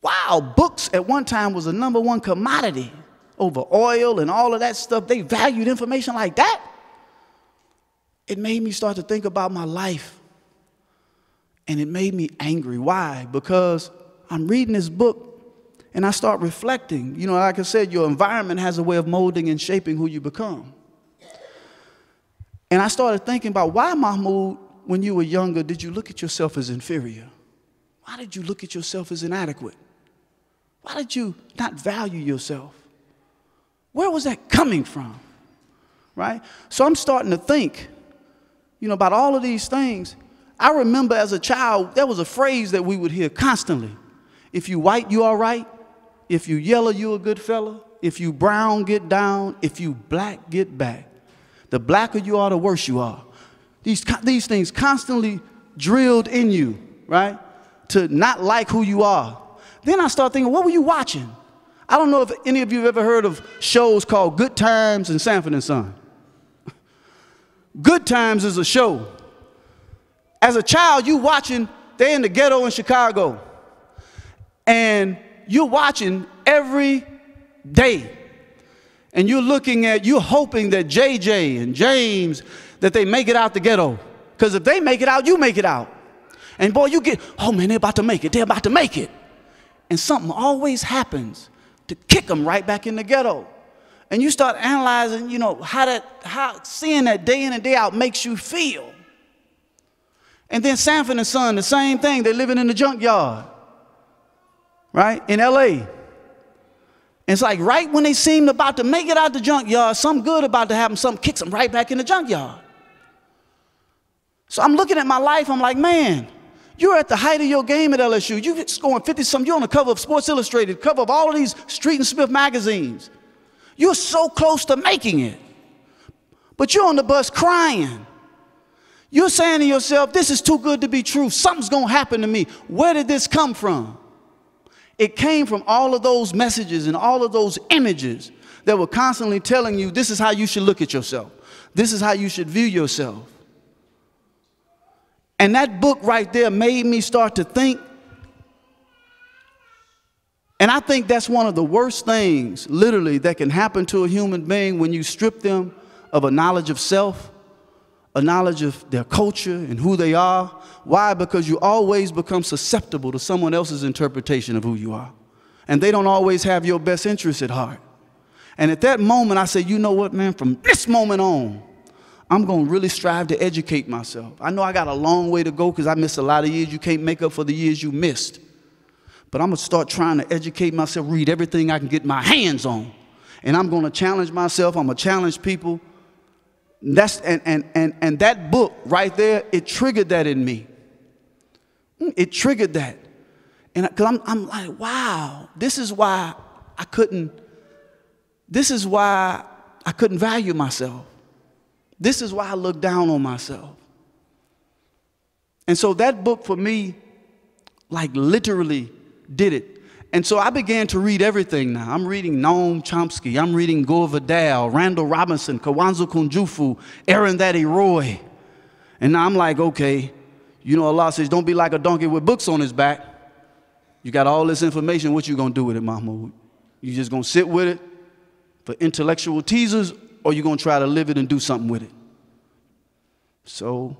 Wow, books at one time was the #1 commodity over oil and all of that stuff. They valued information like that. It made me start to think about my life. And it made me angry. Why? Because I'm reading this book and I start reflecting. You know, like I said, your environment has a way of molding and shaping who you become. And I started thinking about, why, Mahmoud, when you were younger, did you look at yourself as inferior? Why did you look at yourself as inadequate? Why did you not value yourself? Where was that coming from? Right? So I'm starting to think, you know, about all of these things. I remember as a child, there was a phrase that we would hear constantly. If you white, you all right. If you yellow, you a good fella. If you brown, get down. If you black, get back. The blacker you are, the worse you are. These things constantly drilled in you, right? To not like who you are. Then I start thinking, what were you watching? I don't know if any of you have ever heard of shows called Good Times and Sanford and Son. Good Times is a show. As a child, you watching, they're in the ghetto in Chicago. And you're watching every day. And you're hoping that JJ and James, that they make it out the ghetto. Because if they make it out, you make it out. And boy, you get, oh man, they're about to make it. They're about to make it. And something always happens to kick them right back in the ghetto. And you start analyzing, you know, how seeing that day in and day out makes you feel. And then Sanford and Son, the same thing. They're living in the junkyard, right, in L.A. And it's like right when they seem about to make it out the junkyard, something good about to happen, something kicks them right back in the junkyard. So I'm looking at my life, I'm like, man, you're at the height of your game at LSU. You're scoring 50-something. You're on the cover of Sports Illustrated, cover of all of these Street and Smith magazines. You're so close to making it. But you're on the bus crying. You're saying to yourself, this is too good to be true. Something's going to happen to me. Where did this come from? It came from all of those messages and all of those images that were constantly telling you, this is how you should look at yourself. This is how you should view yourself. And that book right there made me start to think. And I think that's one of the worst things, literally, that can happen to a human being when you strip them of a knowledge of self, a knowledge of their culture and who they are. Why? Because you always become susceptible to someone else's interpretation of who you are. And they don't always have your best interests at heart. And at that moment, I said, you know what, man, from this moment on, I'm going to really strive to educate myself. I know I got a long way to go because I missed a lot of years. You can't make up for the years you missed. But I'm going to start trying to educate myself, read everything I can get my hands on. And I'm going to challenge myself. I'm going to challenge people. And that book right there, it triggered that in me. It triggered that. And because I'm like, wow, this is why I couldn't value myself. This is why I look down on myself. And so that book for me, like literally did it. And so I began to read everything now. I'm reading Noam Chomsky. I'm reading Gore Vidal, Randall Robinson, Kawanzo Kunjufu, Arundhati Roy. And now I'm like, okay, you know, Allah says, don't be like a donkey with books on his back. You got all this information. What you going to do with it, Mahmoud? You just going to sit with it for intellectual teasers, or you going to try to live it and do something with it? So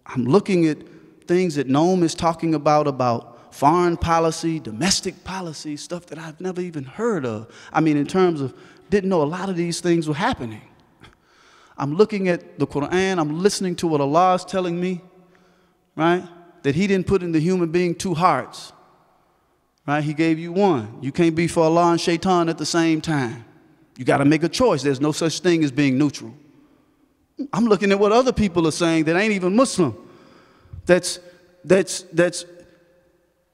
I'm looking at things that Noam is talking about foreign policy, domestic policy, stuff that I've never even heard of. I mean, in terms of, didn't know a lot of these things were happening. I'm looking at the Quran, I'm listening to what Allah is telling me, right? That He didn't put in the human being two hearts, right? He gave you one. You can't be for Allah and Shaitan at the same time. You got to make a choice. There's no such thing as being neutral. I'm looking at what other people are saying that ain't even Muslim. That's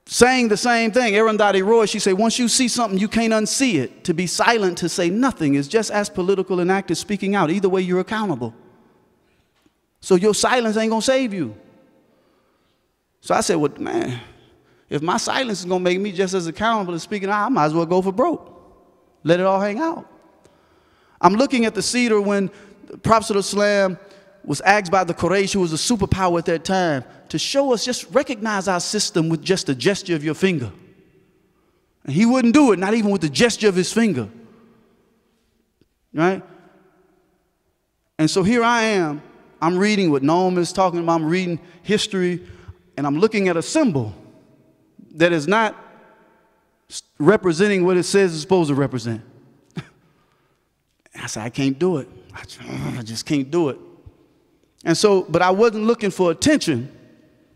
saying the same thing. Arundhati Roy, she said, once you see something, you can't unsee it. To be silent, to say nothing is just as political an act as speaking out. Either way, you're accountable. So your silence ain't going to save you. So I said, well, man, if my silence is going to make me just as accountable as speaking out, I might as well go for broke. Let it all hang out. I'm looking at the cedar when the Prophet ﷺ was asked by the Quraysh, who was a superpower at that time, to show us, just recognize our system with just a gesture of your finger. And he wouldn't do it, not even with the gesture of his finger. Right? And so here I am. I'm reading what Noam is talking about. I'm reading history, and I'm looking at a symbol that is not representing what it says it's supposed to represent. I said, I can't do it. I just can't do it. And so, but I wasn't looking for attention.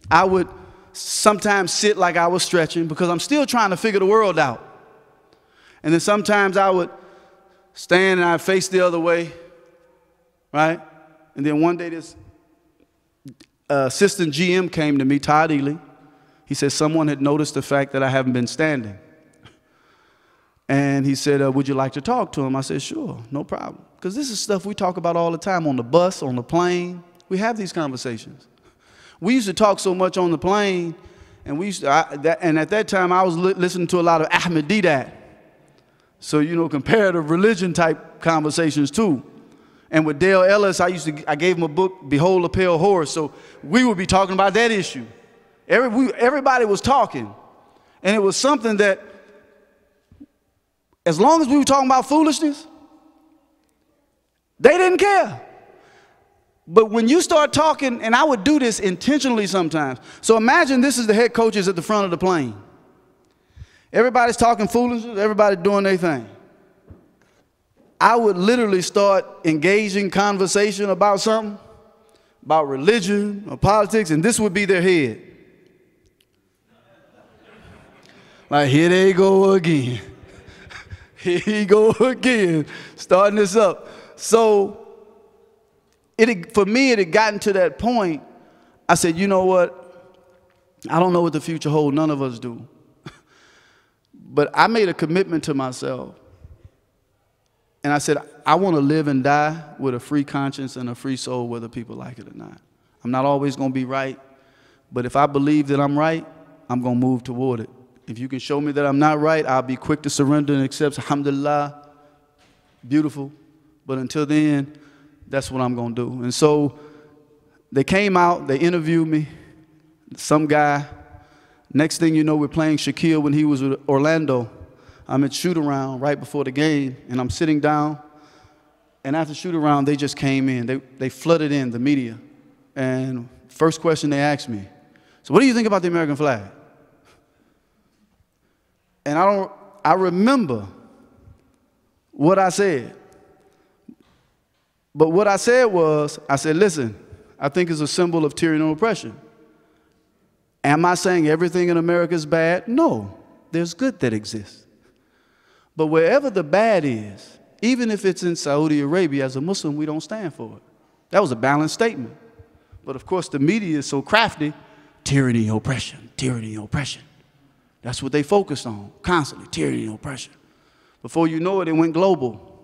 I would sometimes sit like I was stretching because I'm still trying to figure the world out. And then sometimes I would stand and I'd face the other way, right? And then one day this assistant GM came to me, Todd Ely. He said someone had noticed the fact that I haven't been standing. And he said, would you like to talk to him? I said, sure, no problem. Because this is stuff we talk about all the time on the bus, on the plane. We have these conversations. We used to talk so much on the plane, and and at that time I was listening to a lot of Ahmed Deedat. So, you know, comparative religion type conversations too. And with Dale Ellis, I gave him a book, Behold a Pale Horse. So we would be talking about that issue. Everybody was talking. And it was something that, as long as we were talking about foolishness, they didn't care. But when you start talking, and I would do this intentionally sometimes. So imagine this is the head coaches at the front of the plane. Everybody's talking foolishness, everybody doing their thing. I would literally start engaging conversation about something, about religion or politics, and this would be their head. Like, here they go again. Here he go again, starting this up. So for me, it had gotten to that point. I said, you know what? I don't know what the future holds. None of us do. But I made a commitment to myself. And I said, I want to live and die with a free conscience and a free soul, whether people like it or not. I'm not always going to be right. But if I believe that I'm right, I'm going to move toward it. If you can show me that I'm not right, I'll be quick to surrender and accept. Alhamdulillah, beautiful. But until then, that's what I'm going to do. And so they came out, they interviewed me, some guy. Next thing you know, we're playing Shaquille when he was with Orlando. I'm at shoot-around right before the game, and I'm sitting down. And after shoot-around, they just came in. They flooded in, the media. And first question they asked me, so what do you think about the American flag? And I remember what I said. But what I said was, I said, listen, I think it's a symbol of tyranny and oppression. Am I saying everything in America is bad? No, there's good that exists. But wherever the bad is, even if it's in Saudi Arabia, as a Muslim, we don't stand for it. That was a balanced statement. But of course, the media is so crafty, tyranny, oppression, tyranny, oppression. That's what they focused on, constantly, tyranny and oppression. Before you know it, it went global.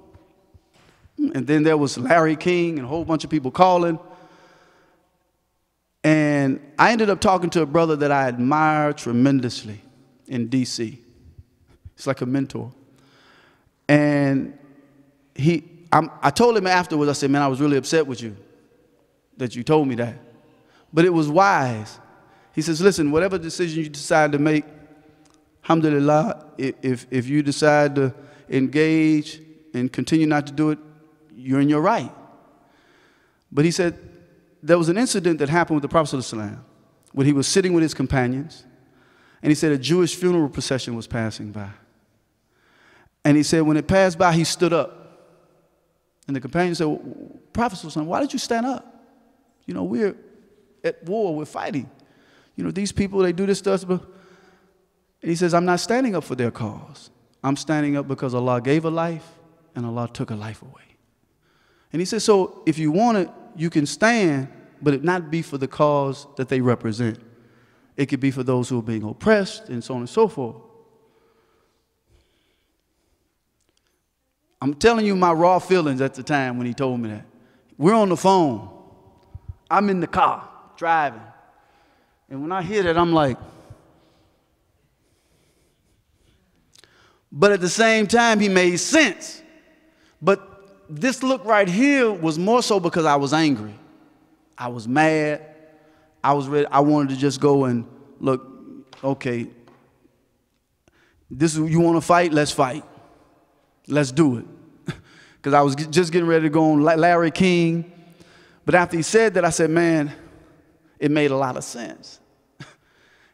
And then there was Larry King and a whole bunch of people calling. And I ended up talking to a brother that I admire tremendously in D.C. He's like a mentor. And I told him afterwards, I said, man, I was really upset with you that you told me that. But it was wise. He says, listen, whatever decision you decide to make, alhamdulillah, if you decide to engage and continue not to do it, you're in your right. But he said there was an incident that happened with the Prophet ﷺ when he was sitting with his companions, and he said a Jewish funeral procession was passing by. And he said when it passed by, he stood up. And the companions said, well, Prophet ﷺ, why did you stand up? You know, we're at war, we're fighting. You know, these people, they do this to us. And he says, I'm not standing up for their cause. I'm standing up because Allah gave a life and Allah took a life away. And he says, so if you want it, you can stand, but it not be for the cause that they represent. It could be for those who are being oppressed and so on and so forth. I'm telling you my raw feelings at the time when he told me that. We're on the phone. I'm in the car driving. And when I hear that, I'm like, but at the same time, he made sense. But this look right here was more so because I was angry. I was mad. I was ready. I wanted to just go and look, okay, this is, you want to fight? Let's fight. Let's do it. Because I was just getting ready to go on Larry King. But after he said that, I said, man, it made a lot of sense.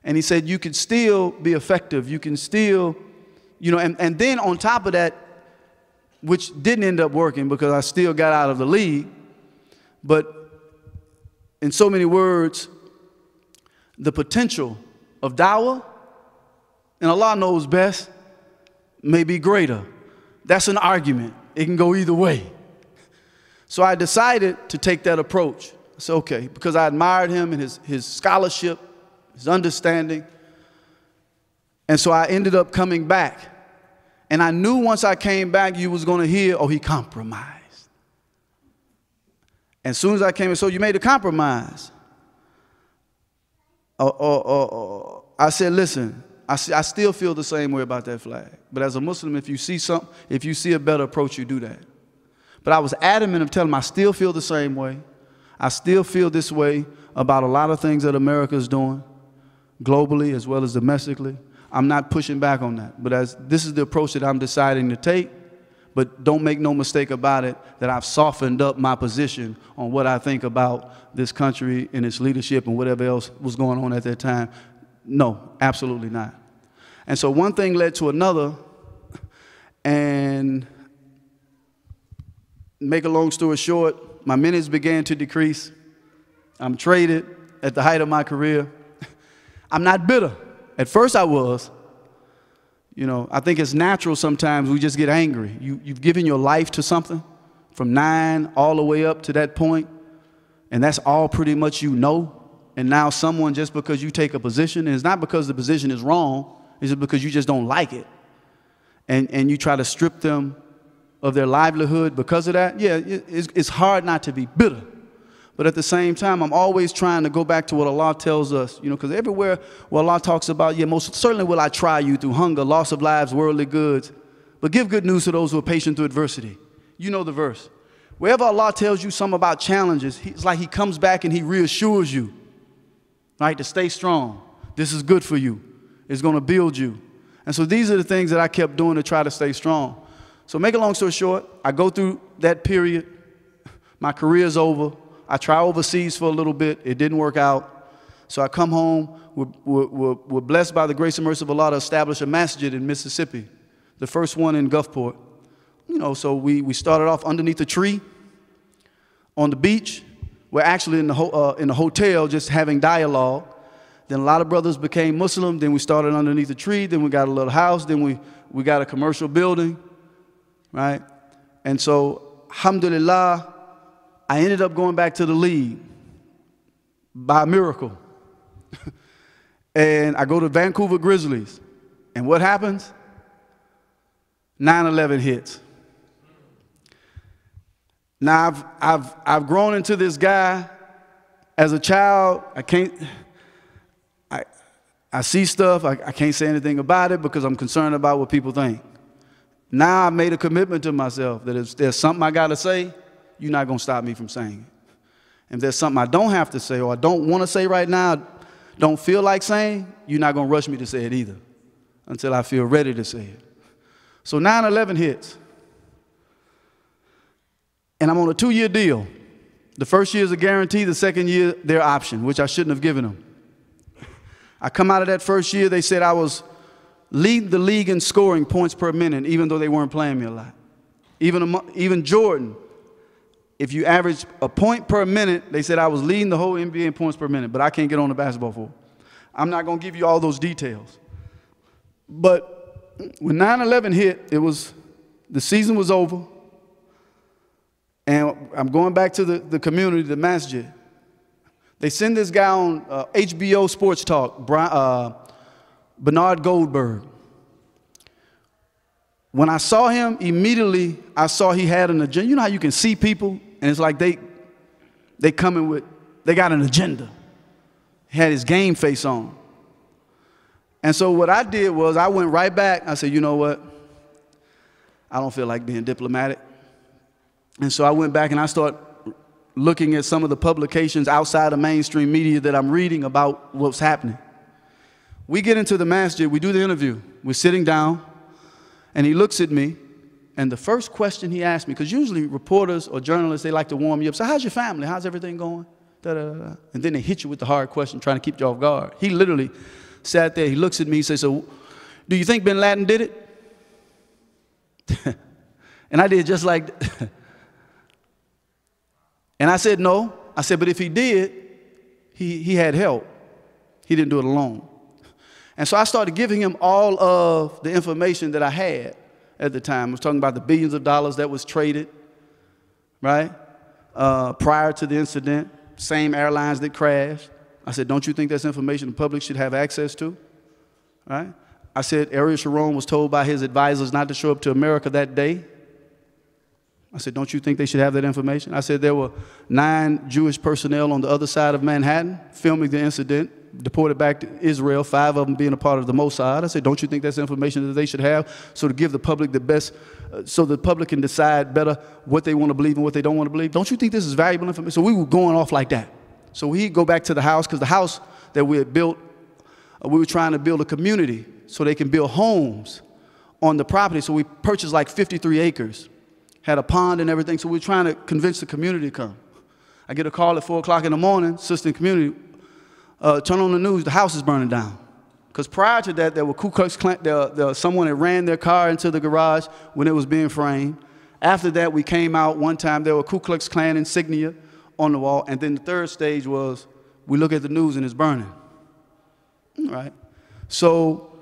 And he said, you can still be effective. You can still, you know, and then on top of that, which didn't end up working because I still got out of the league, but in so many words, the potential of dawah, and Allah knows best, may be greater. That's an argument. It can go either way. So I decided to take that approach. I said, okay, because I admired him and his scholarship, his understanding. And so I ended up coming back. And I knew once I came back, you was going to hear, oh, he compromised. And as soon as I came in, so you made a compromise. I said, listen, I still feel the same way about that flag. But as a Muslim, if you see a better approach, you do that. But I was adamant of telling him I still feel the same way. I still feel this way about a lot of things that America is doing, globally as well as domestically. I'm not pushing back on that. But as this is the approach that I'm deciding to take, but don't make no mistake about it, that I've softened up my position on what I think about this country and its leadership and whatever else was going on at that time. No, absolutely not. And so one thing led to another, and make a long story short, my minutes began to decrease. I'm traded at the height of my career. I'm not bitter. At first I was. You know, I think it's natural sometimes we just get angry. You've given your life to something from 9 all the way up to that point, and that's all pretty much you know. And now someone, just because you take a position, and it's not because the position is wrong, it's just because you just don't like it, and you try to strip them of their livelihood because of that, yeah, it's hard not to be bitter. But at the same time, I'm always trying to go back to what Allah tells us, you know, because everywhere where Allah talks about, yeah, most certainly will I try you through hunger, loss of lives, worldly goods, but give good news to those who are patient through adversity. You know the verse. Wherever Allah tells you something about challenges, it's like he comes back and he reassures you, right, to stay strong. This is good for you. It's going to build you. And so these are the things that I kept doing to try to stay strong. So make a long story short, I go through that period. My career's over. I try overseas for a little bit. It didn't work out. So I come home. We're blessed by the grace and mercy of Allah to establish a masjid in Mississippi, the first one in Gulfport. You know, so we started off underneath a tree on the beach. We're actually in the hotel just having dialogue. Then a lot of brothers became Muslim. Then we started underneath a tree. Then we got a little house. Then we got a commercial building, right? And so, alhamdulillah, I ended up going back to the league by a miracle. And I go to Vancouver Grizzlies. And what happens? 9/11 hits. Now, I've grown into this guy. As a child, I see stuff, I can't say anything about it because I'm concerned about what people think. Now I've made a commitment to myself that if there's something I got to say, you're not going to stop me from saying it. If there's something I don't have to say or I don't want to say right now, don't feel like saying, you're not going to rush me to say it either until I feel ready to say it. So 9/11 hits. And I'm on a 2-year deal. The first year is a guarantee, the second year, their option, which I shouldn't have given them. I come out of that first year, they said I was leading the league in scoring points per minute, even though they weren't playing me a lot. Even Jordan, if you average a point per minute, they said I was leading the whole NBA in points per minute, but I can't get on the basketball floor. I'm not going to give you all those details. But when 9/11 hit, the season was over, and I'm going back to the community, the masjid. They send this guy on HBO Sports Talk, Bernard Goldberg. When I saw him, immediately I saw he had an agenda. You know how you can see people, and it's like they coming with, they got an agenda. He had his game face on. And so what I did was I went right back. I said, you know what? I don't feel like being diplomatic. And so I went back and I started looking at some of the publications outside of mainstream media that I'm reading about what's happening. We get into the masjid, we do the interview. We're sitting down, and he looks at me, and the first question he asked me, because usually reporters or journalists, they like to warm you up. So how's your family? How's everything going? Da, da, da. And then they hit you with the hard question, trying to keep you off guard. He literally sat there, he looks at me, he says, so do you think bin Laden did it? And I did just like and I said, no. I said, but if he did, he had help. He didn't do it alone. And so I started giving him all of the information that I had at the time. I was talking about the billions of dollars that was traded, right? Prior to the incident, same airlines that crashed. I said, don't you think that's information the public should have access to, right? I said, Ariel Sharon was told by his advisors not to show up to America that day. I said, don't you think they should have that information? I said, there were 9 Jewish personnel on the other side of Manhattan filming the incident, deported back to Israel, 5 of them being a part of the Mossad. I said, don't you think that's information that they should have so to give the public the best, so the public can decide better what they want to believe and what they don't want to believe? Don't you think this is valuable information? So we were going off like that. So we'd go back to the house, because the house that we had built, we were trying to build a community so they can build homes on the property. So we purchased like 53 acres. Had a pond and everything, so we're trying to convince the community to come. I get a call at 4 o'clock in the morning, sister in community, turn on the news, the house is burning down. Because prior to that, there were Ku Klux Klan, there was someone that ran their car into the garage when it was being framed. After that, we came out one time, there were Ku Klux Klan insignia on the wall, and then the third stage was, we look at the news and it's burning. All right? So,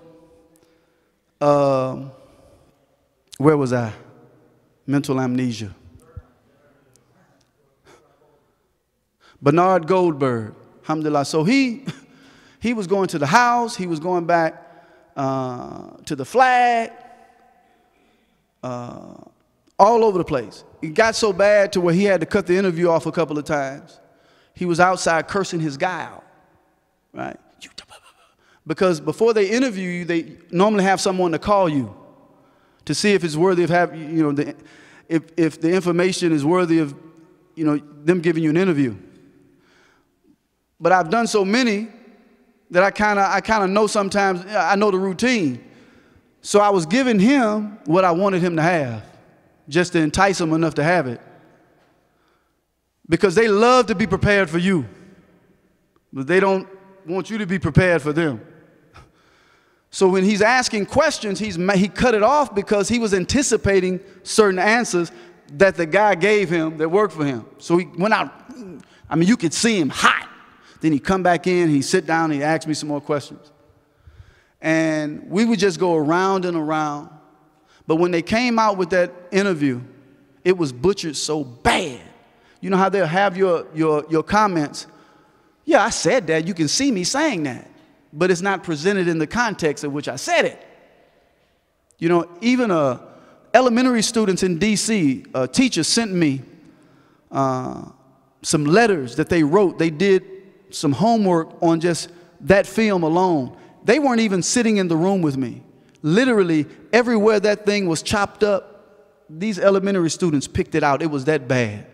where was I? Mental amnesia. Bernard Goldberg, alhamdulillah. So he was going to the house, he was going back to the flag, all over the place. It got so bad to where he had to cut the interview off a couple of times. He was outside cursing his guy out, right? Because before they interview you, they normally have someone to call you to see if it's worthy of having, you know, if the information is worthy of, you know, them giving you an interview. But I've done so many that I kind of know sometimes, I know the routine. So I was giving him what I wanted him to have, just to entice him enough to have it. Because they love to be prepared for you, but they don't want you to be prepared for them. So when he's asking questions, he cut it off because he was anticipating certain answers that the guy gave him that worked for him. So he went out, I mean, you could see him hot. Then he'd come back in, he'd sit down, and he'd ask me some more questions. And we would just go around and around. But when they came out with that interview, it was butchered so bad. You know how they'll have your comments. Yeah, I said that. You can see me saying that. But it's not presented in the context in which I said it. You know, even elementary students in D.C., a teacher sent me some letters that they wrote. They did some homework on just that film alone. They weren't even sitting in the room with me. Literally, everywhere that thing was chopped up, these elementary students picked it out. It was that bad.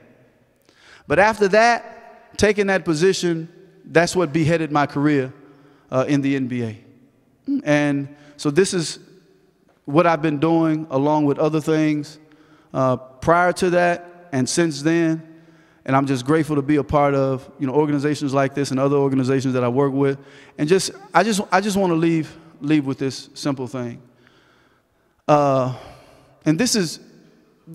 But after that, taking that position, that's what beheaded my career in the NBA. And so this is what I've been doing along with other things prior to that and since then. And I'm just grateful to be a part of, you know, organizations like this and other organizations that I work with. And I just want to leave with this simple thing. And there's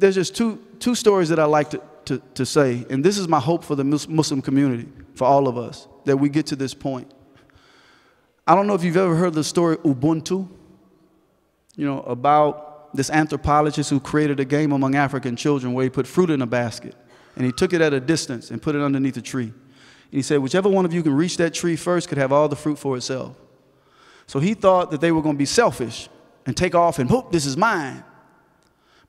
just two stories that I like to say. And this is my hope for the Muslim community, for all of us, that we get to this point. I don't know if you've ever heard the story Ubuntu, you know, about this anthropologist who created a game among African children where he put fruit in a basket. And he took it at a distance and put it underneath a tree. And he said, whichever one of you can reach that tree first could have all the fruit for itself. So he thought that they were going to be selfish and take off and, whoop, this is mine.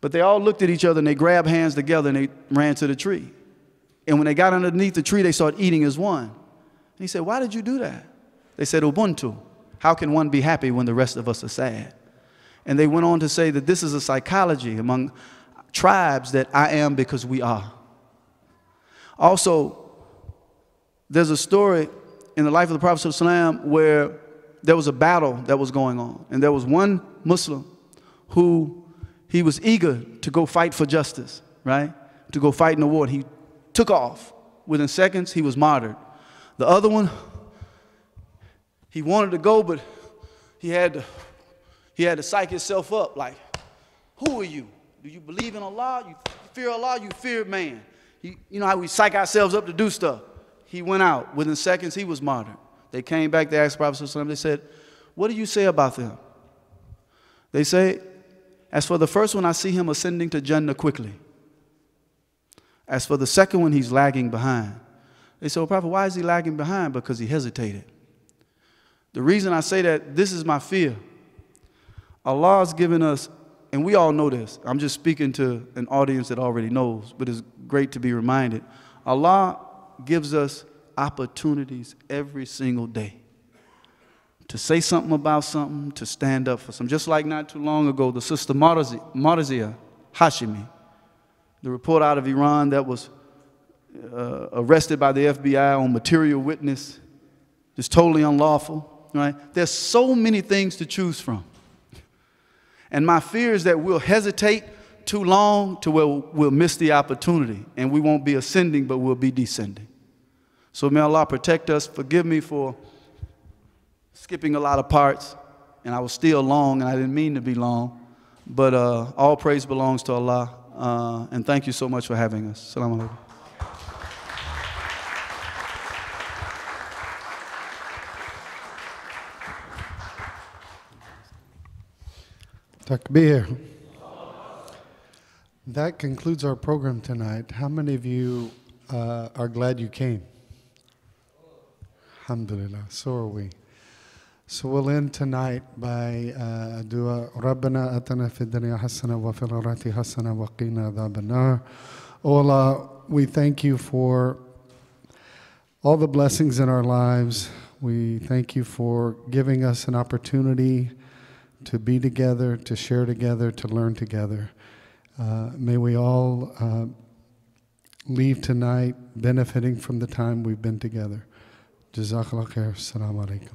But they all looked at each other and they grabbed hands together and they ran to the tree. And when they got underneath the tree, they started eating as one. And he said, why did you do that? They said, Ubuntu. How can one be happy when the rest of us are sad? And they went on to say that this is a psychology among tribes that I am because we are. Also, there's a story in the life of the Prophet ﷺ where there was a battle that was going on. And there was one Muslim who he was eager to go fight for justice, right? To go fight in the war. He took off. Within seconds, he was martyred. The other one, he wanted to go, but he had to psych himself up like, who are you? Do you believe in Allah? You fear Allah? You fear man? You know how we psych ourselves up to do stuff. He went out. Within seconds, he was martyred. They came back, they asked the Prophet ﷺ, they said, what do you say about them? They say, as for the first one, I see him ascending to Jannah quickly. As for the second one, he's lagging behind. They said, well, Prophet, why is he lagging behind? Because he hesitated. The reason I say that, this is my fear. Allah has given us, and we all know this. I'm just speaking to an audience that already knows, but it's great to be reminded. Allah gives us opportunities every single day to say something about something, to stand up for something. Just like not too long ago, the sister Marzia Hashimi, the reporter out of Iran that was arrested by the FBI on material witness, is totally unlawful, right? There's so many things to choose from. And my fear is that we'll hesitate too long to where we'll miss the opportunity and we won't be ascending, but we'll be descending. So may Allah protect us. Forgive me for skipping a lot of parts, and I was still long, and I didn't mean to be long. But all praise belongs to Allah, and thank you so much for having us. Assalamu alaikum. Takbir. That concludes our program tonight. How many of you are glad you came? Alhamdulillah, so are we. So we'll end tonight by dua. Rabbana atana fid dunya hasana wa fil akhirati hasana wa qina adhaban nar. Oh Allah, we thank you for all the blessings in our lives. We thank you for giving us an opportunity to be together, to share together, to learn together. May we all leave tonight benefiting from the time we've been together. Jazakallah khair. Assalamu alaikum.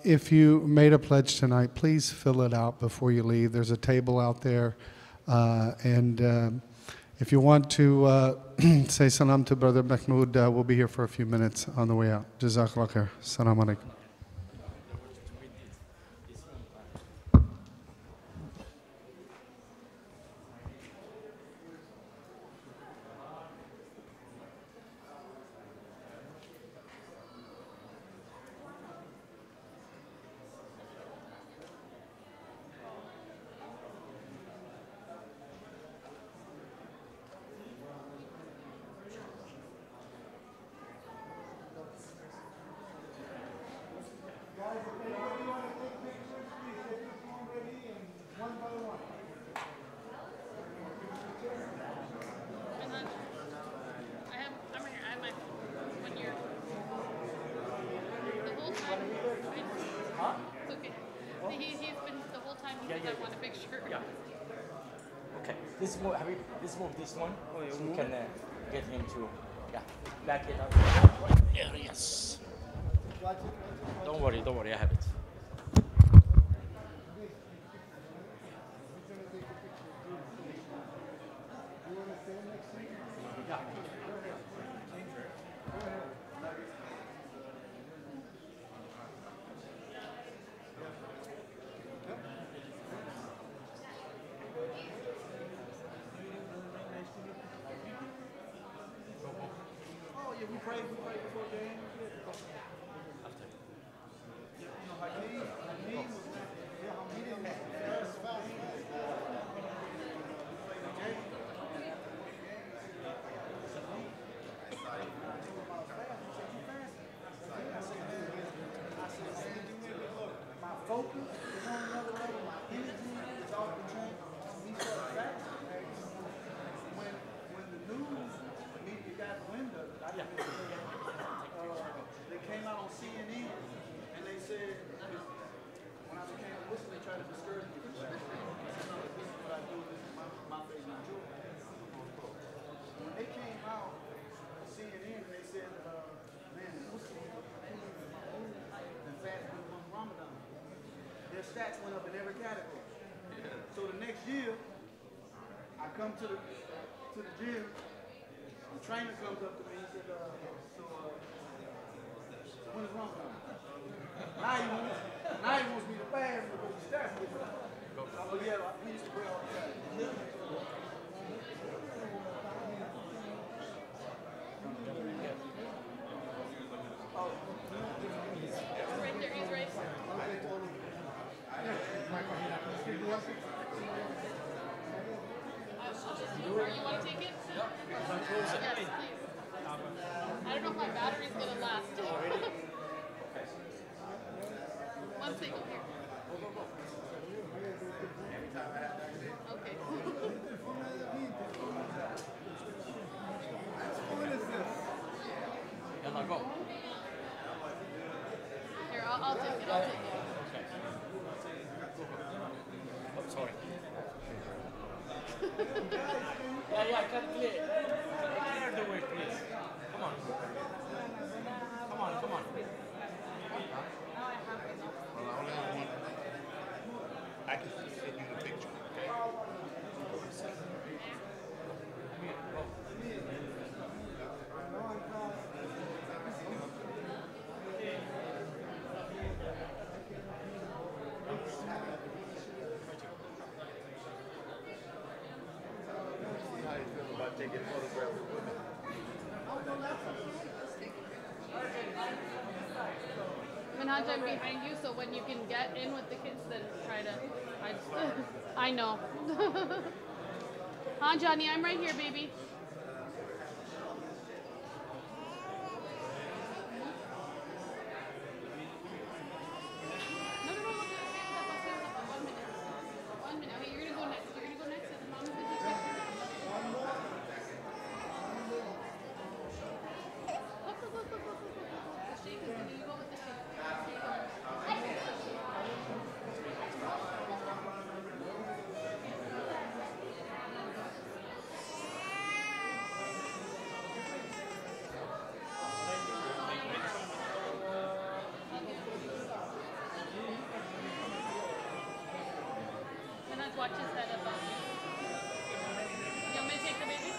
If you made a pledge tonight, please fill it out before you leave. There's a table out there. And if you want to say salam to Brother Mahmoud, we'll be here for a few minutes on the way out. Jazakallah khair. Assalamu alaikum. This one, so we can get him to, back it up. There, yes. Don't worry, I have it. They came out on CNN and they said, when I became a Muslim, they tried to discourage me. gym. I come to the gym. The trainer comes up to me and said, so when is wrong? Now he wants me to fast because he's staff with me. Oh yeah, we used to pray all the time. Right there, he's right. You want to take it? Yes, please. I don't know if my battery's going to last. One single here. Okay. Yalla, go. Here, I'll take it. I'll take it. Okay. Oh, sorry. Yeah, cut clear. Clear the way, please. Come on. Come on. Now I have enough. I can send you the picture. How you feel about taking photographs with women? Manhaj, I'm behind you, so when you can get in with the kids, then try to. I know. Huh, Johnny? I'm right here, baby. No, look at stand up. 1 minute. 1 minute. Okay, you're gonna go next. You're gonna go next, and Mom's gonna take pictures. Look. The shake is gonna go with the shake. Manhaj, watch his head above. You want me to take the baby?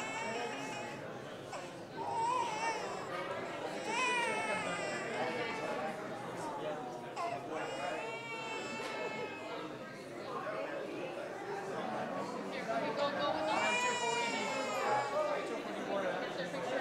Here, go with the picture.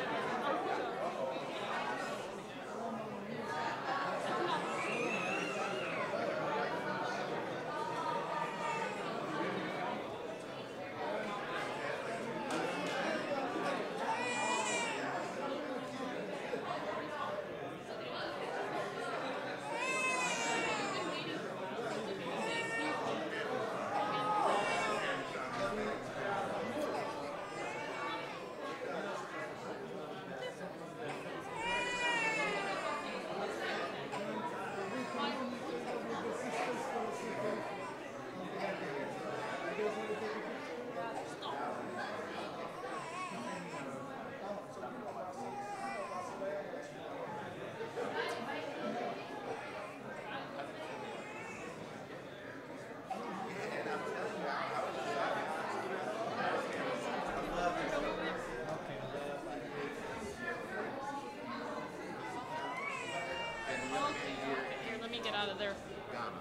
Here, let me get out of there. Ghana.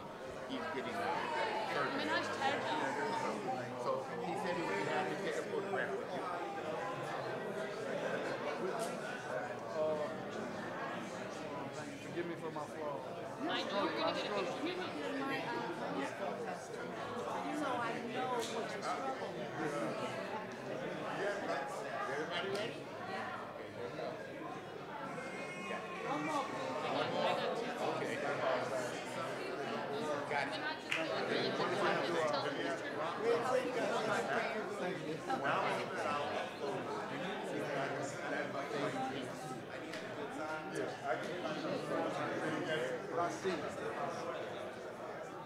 He's getting Manhaj tired now. So he said he would have to take a photograph with you. Forgive me for my flaws. I know you're gonna get a picture. My protester. So I know what you're struggling with. Everybody ready? I'm up. I got two. Okay. Got it. Manhaj just really quick. Just tell them to turn around. I see.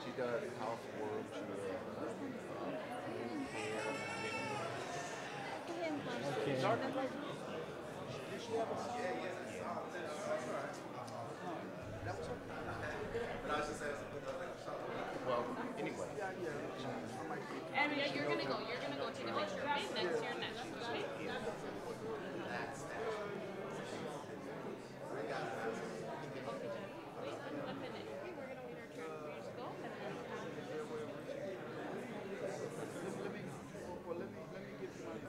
She does housework. She does well, anyway. Andrea, you're gonna go. You're gonna go take a picture. Okay, next, you're next. Okay. A minute. Okay, we're gonna wait our turn. You just go.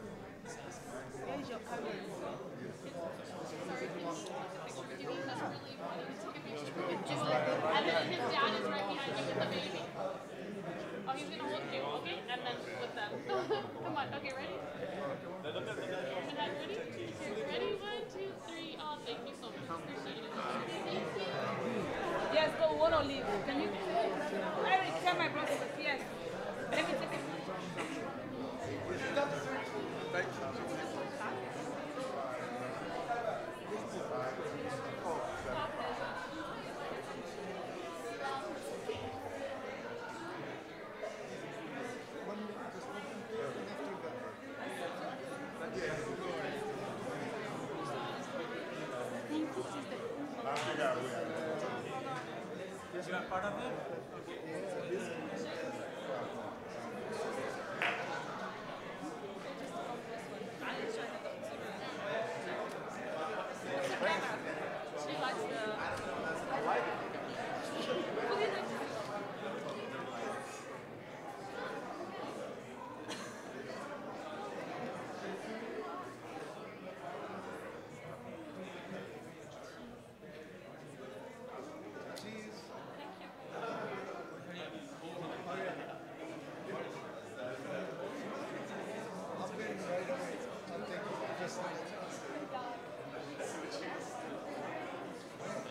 Here's your camera. Sorry, can you take a picture? Do you desperately wanting to take a picture? And then his dad is right behind you with the baby. Oh, he's gonna hold you, okay? And then with them. Come on, okay, ready? And then ready? Okay, ready? 1, 2, 3. Oh, thank you so much. Appreciate it. Thank you. Yes, go one olive. Can you? I already tell my brother, but yes. Let me take a picture. You are part of it? She likes the...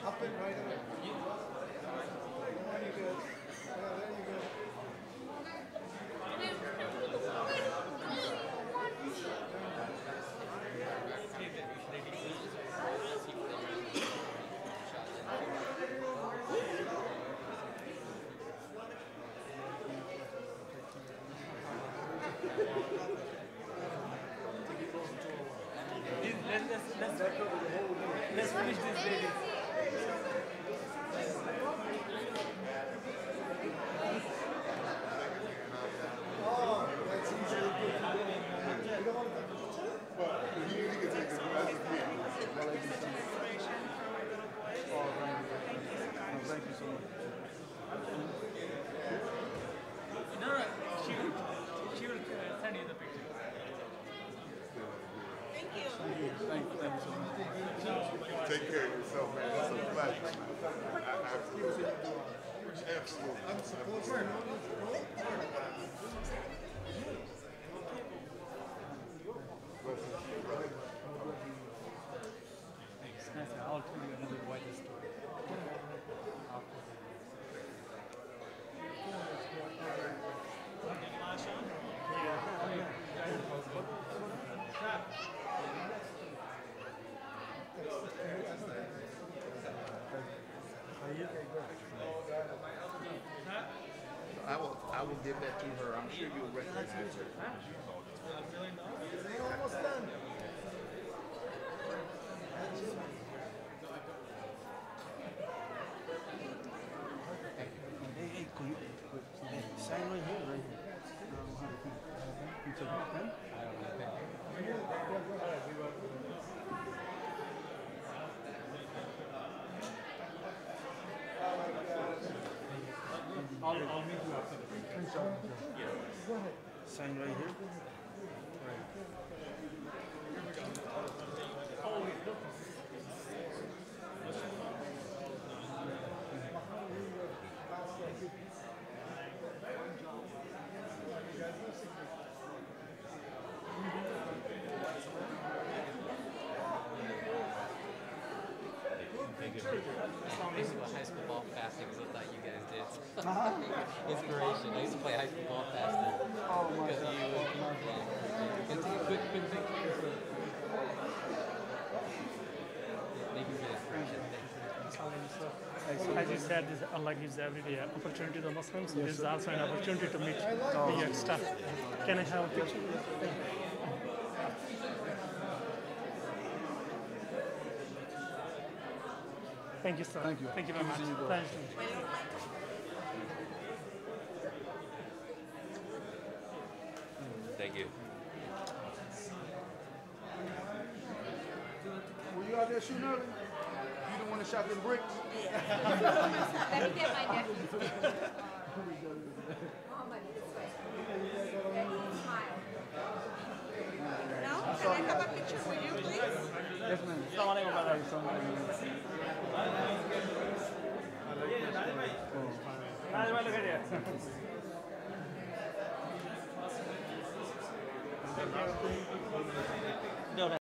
Up and right away. There you go. Yeah, there you go. Let's finish this baby. Oh, that's usually good. You don't want to take a picture? But you can take this as a kid. Thank you so much. No, she will send you the picture. Thank you. Thank you so much. Take care of yourself, man. It's a pleasure. Absolutely. I'm supposed to know I'll tell you another wider story. I will give that to her. I'm sure you'll recognize her. They almost done. Hey, can you sign right here, right here? You took a pen? I'll meet you after the picture. Sign right here. I used to go high school ball fasting because I thought you guys did. Inspiration. I used to play high school ball fasting. Oh my Because God. you can take a quick picture. Thank you for the inspiration. As you said, this, unlike this everyday opportunity to Muslims, this is also an opportunity to meet the youngster. Can I have a picture? Thank you, sir. Thank you. Thank you very much. Good to see you, bro. Thank you. out there shooting early? You the one that shot them bricks? Let me get my nephew. Now, can I have a picture with you, please? Yes, ma'am. Assalamualaikum brother. Look at it.